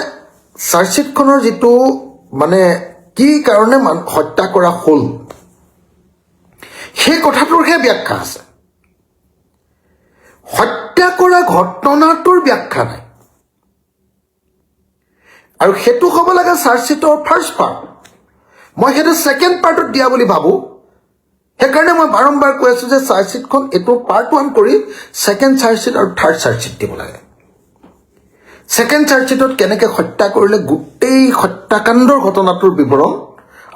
চাৰ্জশ্বিটখনৰ যিটো মানে কি কাৰণে হত্যা কৰা হ'ল সেই কথাটোৰহে ব্যাখ্যা আছে হত্যা কৰা ঘটনাটোৰ ব্যাখ্যা নাই আৰু সেইটো হ'ব লাগে চাৰ্জশ্বিটৰ ফাৰ্ষ্ট পাৰ্ট মই সেইটো ছেকেণ্ড পাৰ্টত দিয়া বুলি ভাবোঁ সেইকাৰণে মই বাৰম্বাৰ কৈ আছোঁ যে চাৰ্জশ্বিটখন এইটো পাৰ্ট 1 কৰি ছেকেণ্ড চাৰ্জশ্বিট আৰু থাৰ্ড চাৰ্জশ্বিট দিব লাগে ছেকেণ্ড চাৰ্জশ্বিটত কেনেকৈ হত্যা কৰিলে গোটেই হত্যাকাণ্ডৰ ঘটনাটোৰ বিৱৰণ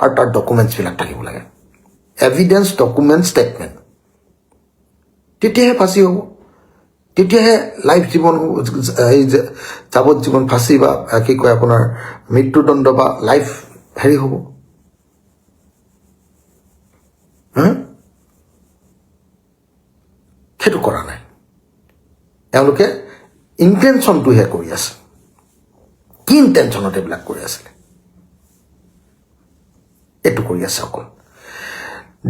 আৰু তাৰ ডকুমেণ্টছবিলাক থাকিব লাগে এভিডেঞ্চ ডকুমেণ্ট ষ্টেটমেণ্ট তেতিয়াহে ফাঁচি হ'ব তেতিয়াহে লাইফ জীৱন যাৱজ্জীৱন ফাঁচি বা কি কয় আপোনাৰ মৃত্যুদণ্ড বা লাইফ হেৰি হ'ব সেইটো কৰা নাই তেওঁলোকে ইণ্টেনশ্যনটোহে কৰি আছে কি ইণ্টেনশ্যনত এইবিলাক কৰি আছিলে এইটো কৰি আছে অকল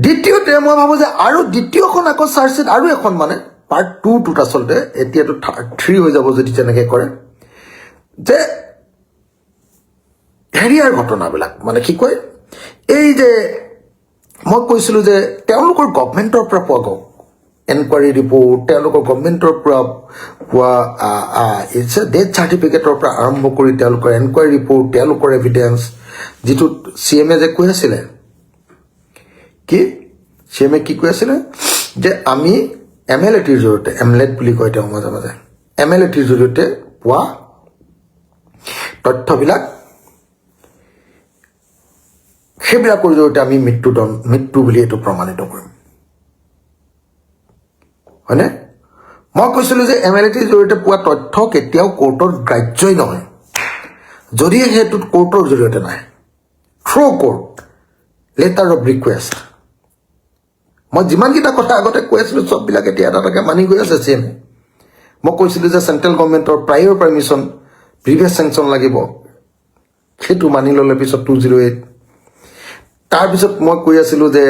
দ্বিতীয়তে মই ভাবোঁ যে আৰু দ্বিতীয়খন আকৌ চাৰ্জশ্বিট আৰু এখন মানে পাৰ্ট 2টোত আচলতে এতিয়াতো 3 হৈ যাব যদি তেনেকৈ কৰে যে হেৰিয়াৰ ঘটনাবিলাক মানে কি কয় এই যে মই কৈছিলোঁ যে তেওঁলোকৰ গভমেণ্টৰ পৰা পোৱা এনকুৱাৰী ৰিপৰ্ট, তেওঁলোকৰ গভৰ্ণমেণ্টৰ পৰা পোৱা ডেথ চাৰ্টিফিকেটৰ পৰা আৰম্ভ কৰি তেওঁলোকৰ এনকুৱাৰী ৰিপৰ্ট, তেওঁলোকৰ এভিডেন্স, যিটো CM যে কৈ আছিলে কি CM কি কৈ আছিলে যে আমি MLATৰ জৰিয়তে, এমলেট বুলি কয় তেওঁ মাজে মাজে, MLATৰ জৰিয়তে পোৱা তথ্যবিলাক, সেইবিলাকৰ জৰিয়তে আমি মৃত্যু বুলি এইটো প্ৰমাণিত কৰিম, হয়নে? মই কৈছিলো যে MLATৰ জৰিয়তে পোৱা তথ্য কেতিয়াও কোৰ্টৰ গ্ৰাহ্যই নহয়, যদিহে সেইটোত কোৰ্টৰ জৰিয়তে নাই, through court, letter of request. মই যিমানকেইটা কথা আগতে কৈ আছিলো চববিলাক এতিয়া এটা এটাকে মানি গৈ আছে CM। মই কৈছিলো যে চেণ্ট্ৰেল গভৰ্ণমেণ্টৰ প্ৰায়ৰ পাৰ্মিশ্যন, প্ৰিভিয়াছ চেংচন লাগিব, সেইটো মানি ল'লে পিছত 208। তাৰপিছত মই কৈ আছিলো যে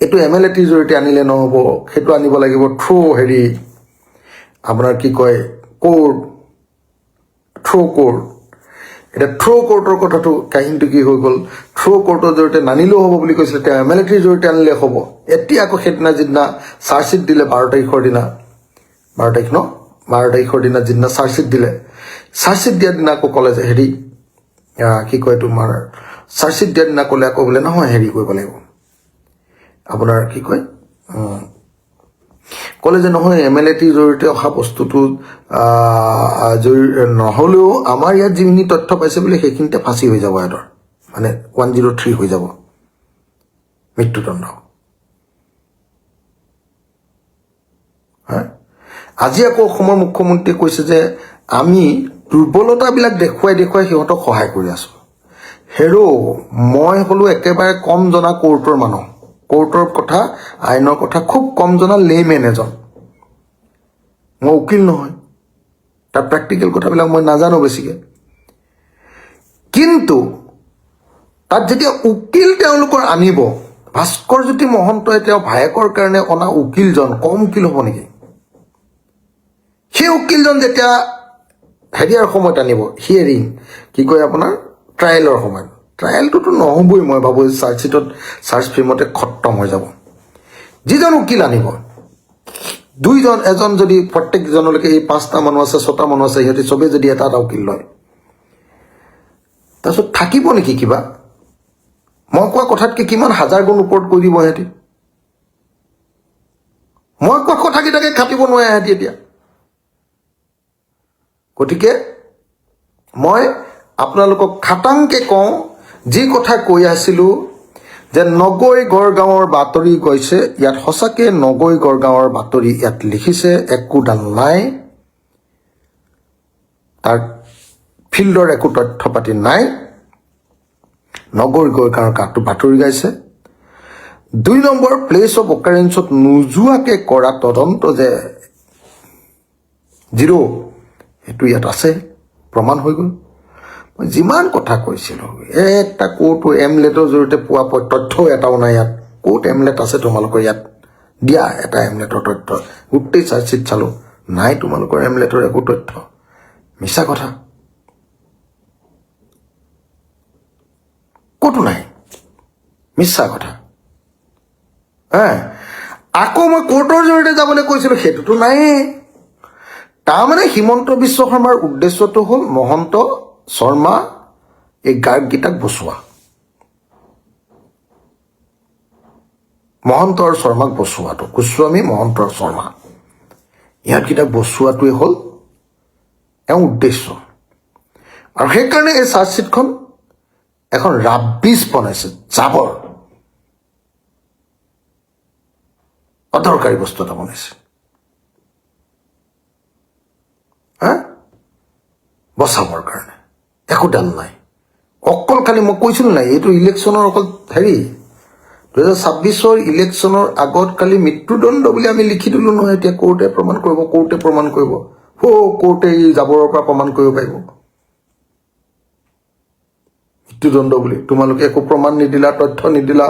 এইটো MLATৰ জৰিয়তে আনিলে নহ'ব, সেইটো আনিব লাগিব থ্ৰু আপোনাৰ কি কয় কোৰ্ট, থ্ৰু কোৰ্ট। এতিয়া থ্ৰু কোৰ্টৰ কথাটো কাহিনীটো কি হৈ গ'ল, থ্ৰু কোৰ্টৰ জৰিয়তে নানিলেও হ'ব বুলি কৈছিলে, তেওঁ MLATৰ জৰিয়তে আনিলে হ'ব। এতিয়া আকৌ সেইদিনা যিদিনা চাৰ্জশ্বিট দিলে 12 তাৰিখৰ দিনা, 12 তাৰিখৰ দিনা যিদিনা চাৰ্জশ্বিট দিলে, চাৰ্জশ্বিট দিয়াৰ দিনা আকৌ ক'লে যে কি কয় তোমাৰ চাৰ্জশ্বিট দিয়াৰ দিনা ক'লে আকৌ বোলে নহয় কৰিব লাগিব, আপোনাৰ কি কয় ক'লে যে নহয় MLATৰ জৰিয়তে অহা বস্তুটো নহ'লেও আমাৰ ইয়াত যিখিনি তথ্য পাইছে বোলে সেইখিনিতে ফাঁচি হৈ যাব, সিহঁতৰ মানে 103 হৈ যাব মৃত্যুদণ্ড। আজি আকৌ অসমৰ মুখ্যমন্ত্ৰীয়ে কৈছে যে আমি দুৰ্বলতাবিলাক দেখুৱাই সিহঁতক সহায় কৰি আছো। মই হ'লো একেবাৰে কম জনা কোৰ্টৰ মানুহ, কোৰ্টৰ কথা, আইনৰ কথা খুব কম জনা লেমেন এজন, মই উকিল নহয়, তাৰ প্ৰেক্টিকেল কথাবিলাক মই নাজানো বেছিকে। কিন্তু তাত যেতিয়া উকিল তেওঁলোকৰ আনিব, ভাস্কৰজ্যোতি মহন্তই তেওঁ ভায়েকৰ কাৰণে অনা উকিলজন কম উকিল হ'ব নেকি? সেই উকিলজন যেতিয়া হেৰিয়াৰ সময়ত আনিব, হিয়াৰিং কি কয় আপোনাৰ ট্ৰায়েলৰ সময়ত, ট্ৰায়েলটোতো নহ'বই, মই ভাবোঁ চাৰ্জ ফিল্মতে খতম হৈ যাব। যিজন উকিল আনিব, এজন যদি প্ৰত্যেকজনলৈকে এই 5টা মানুহ আছে 6টা মানুহ আছে, সিহঁতে চবেই যদি এটা উকিল লয়, তাৰপিছত থাকিব নেকি কিবা? মই কোৱা কথাতকে কিমান হাজাৰ গুণ ওপৰত কৈ দিব সিহঁতি। মই কোৱা কথাকেইটাকে খাটিব নোৱাৰে সিহঁতি এতিয়া। গতিকে মই আপোনালোকক খাটাংকে কওঁ, যি কথা কৈ আছিলো যে নগৈ গড়গাঁৱৰ বাতৰি গৈছে, ইয়াত সঁচাকে নগৈ গড়গাঁৱৰ বাতৰি ইয়াত লিখিছে, একোডাল নাই, তাৰ ফিল্ডৰ একো তথ্য পাতি নাই, নগৈ গড়গাঁৱৰ বাতৰি গাইছে। 2 নম্বৰ প্লেচ অফ অকাৰেঞ্চত নোযোৱাকে কৰা তদন্ত যে জিৰ', সেইটো ইয়াত আছে, প্ৰমাণ হৈ গ'ল। মই যিমান কথা কৈছিলো, এটা কোৰ্ট MLATৰ জৰিয়তে পোৱা তথ্য এটাও নাই ইয়াত। ক'ত MLAT আছে তোমালোকৰ ইয়াত? দিয়া এটা MLATৰ তথ্য, গোটেই চাৰ্জশ্বিট চালো, নাই তোমালোকৰ MLATৰ একো তথ্য, মিছা কথা, ক'তো নাই, মিছা কথা। আকৌ মই কোৰ্টৰ জৰিয়তে যাবলৈ কৈছিলো, সেইটোতো নাইয়ে। তাৰমানে হিমন্ত বিশ্ব শৰ্মাৰ উদ্দেশ্যটো হ'ল মহন্ত শৰ্মা এই গাৰ্গকেইটাক বচোৱা, মহন্ত আৰু শৰ্মাক বচোৱাটো, গোস্বামী মহন্ত আৰু শৰ্মা ইহঁতকেইটাক বচোৱাটোৱে হ'ল এওঁৰ উদ্দেশ্য। আৰু সেইকাৰণে এই চাৰ্জশ্বিটখন এখন ৰাবিছ বনাইছে, জাবৰ, অদৰকাৰী বস্তু এটা বনাইছে। বচাবৰ কাৰণে একোডাল নাই, অকল খালি মই কৈছিলো নাই, এইটো ইলেকশ্যনৰ অকল 2026 ইলেকশ্যনৰ আগত খালি মৃত্যুদণ্ড বুলি আমি লিখি দিলো নহয়। এতিয়া কোৰ্টে প্ৰমাণ কৰিব, কোৰ্টে এই জাবৰৰ পৰা প্ৰমাণ কৰিব পাৰিব মৃত্যুদণ্ড বুলি। তোমালোকে একো প্ৰমাণ নিদিলা, তথ্য নিদিলা,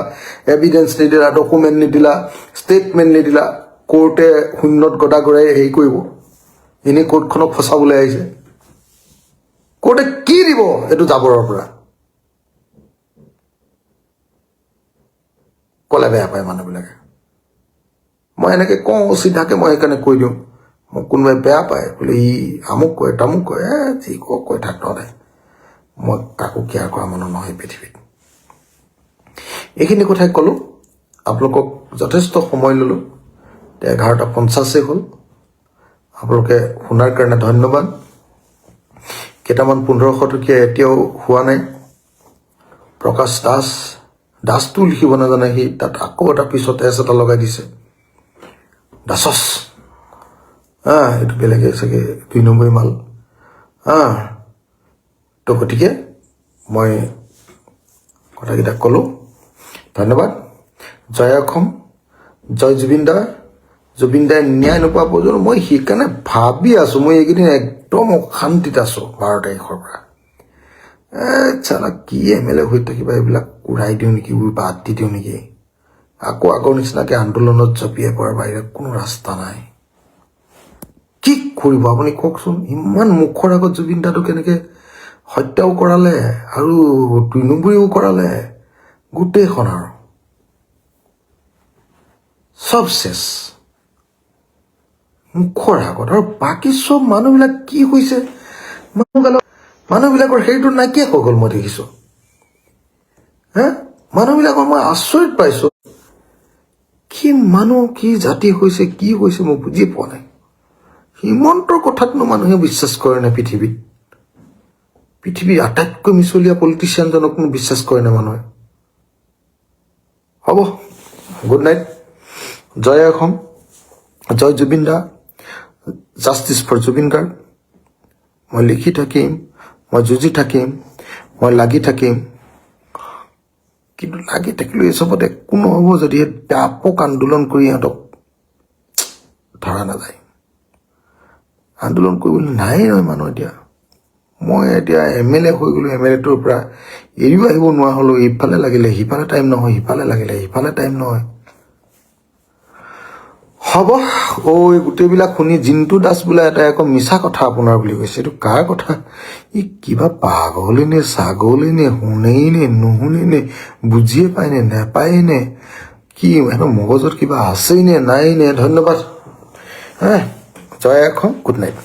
এভিডেন্স নিদিলা, ডকুমেণ্ট নিদিলা, ষ্টেটমেণ্ট নিদিলা, কোৰ্টে শূন্যত গদা গৰাই হেৰি কৰিব, এনেই কোৰ্টখনক ফচাবলৈ আহিছে। কোৰ্টে কি দিব এইটো জাবৰৰ পৰা? ক'লে বেয়া পায় মানুহবিলাকে। মই এনেকৈ কওঁ চিধাকৈ মই সেইকাৰণে কৈ দিওঁ মোক কোনোবাই বেয়া পায় বোলে ই আমুক কয় তামুক কয় যি কৈ থাক তহঁতে মই কাকো কেয়াৰ কৰা মানুহ নহয় পৃথিৱীত এইখিনি কথাই ক'লোঁ আপোনালোকক যথেষ্ট সময় ল'লোঁ 11:50 হ'ল আপোনালোকে শুনাৰ কাৰণে ধন্যবাদ কেইটামান 1500 টকীয়া এতিয়াও হোৱা নাই প্ৰকাশ দাসটো লিখিব নাজানে সি তাত আকৌ এটা পিছত এটা লগাই দিছে দাসচ এইটো বেলেগে চাগে 2 নম্বৰী মাল তো গতিকে মই কথাকেইটা ক'লোঁ ধন্যবাদ জয় অসম জয় জুবিনদাই ন্যায় নোপোৱা পৰ্যন্ত মই সেইকাৰণে ভাবি আছোঁ মই এইকেইদিন একদম অশান্তিত আছোঁ 12 তাৰিখৰ পৰা চালা কি MLA হৈ থাকিবা এইবিলাক উৰাই দিওঁ নেকি বাদ দি দিওঁ নেকি আকৌ আগৰ নিচিনাকৈ আন্দোলনত জঁপিয়াই পৰাৰ বাহিৰে কোনো ৰাস্তা নাই কি কৰিব আপুনি কওকচোন ইমান মুখৰ আগত জুবিনদাটো কেনেকৈ হত্যাও কৰালে আৰু 2 নম্বৰীও কৰালে গোটেইখন আৰু চব শেষ মুখৰ আগত আৰু বাকী চব মানুহবিলাক কি হৈছে মানুহবিলাকৰ হেৰিটো নাইকিয়া হৈ গ'ল মই দেখিছোঁ মানুহবিলাকৰ মই আচৰিত পাইছোঁ কি মানুহ কি জাতি হৈছে কি হৈছে মই বুজি পোৱা নাই হিমন্তৰ কথাতনো মানুহে বিশ্বাস কৰে নে পৃথিৱীৰ আটাইতকৈ মিছলীয়া পলিটিচিয়ানজনক কোনো বিশ্বাস কৰে নে মানুহে হ'ব গুড নাইট জয় অসম জয় জুবিনদা জাষ্টিছ ফৰ জুবিন গাৰ্গ মই লিখি থাকিম মই যুঁজি থাকিম মই লাগি থাকিম কিন্তু লাগি থাকিলেও এই চবতে একো নহ'ব যদি ব্যাপক আন্দোলন কৰি সিহঁতক ধৰা নাযায় আন্দোলন কৰিবলৈ নাই নহয় মানুহ এতিয়া মই এতিয়া MLA হৈ গ'লোঁ MLAটোৰ পৰা এৰিও আহিব নোৱাৰা হ'লোঁ ইফালে লাগিলে সিফালে টাইম নহয় সিফালে লাগিলে সিফালে টাইম নহয় হ'ব গোটেইবিলাক শুনি জিন্তু দাস বোলে এটা আকৌ মিছা কথা আপোনাৰ বুলি কৈছে এইটো কাৰ কথা ই কিবা পাগলে নে ছাগলে নে শুনেই নে নুশুনে নে বুজিয়ে পায় নে নেপায় নে কি সিহঁতৰ মগজত কিবা আছেই নে নাই নে ধন্যবাদ জয় অসম গুড নাইট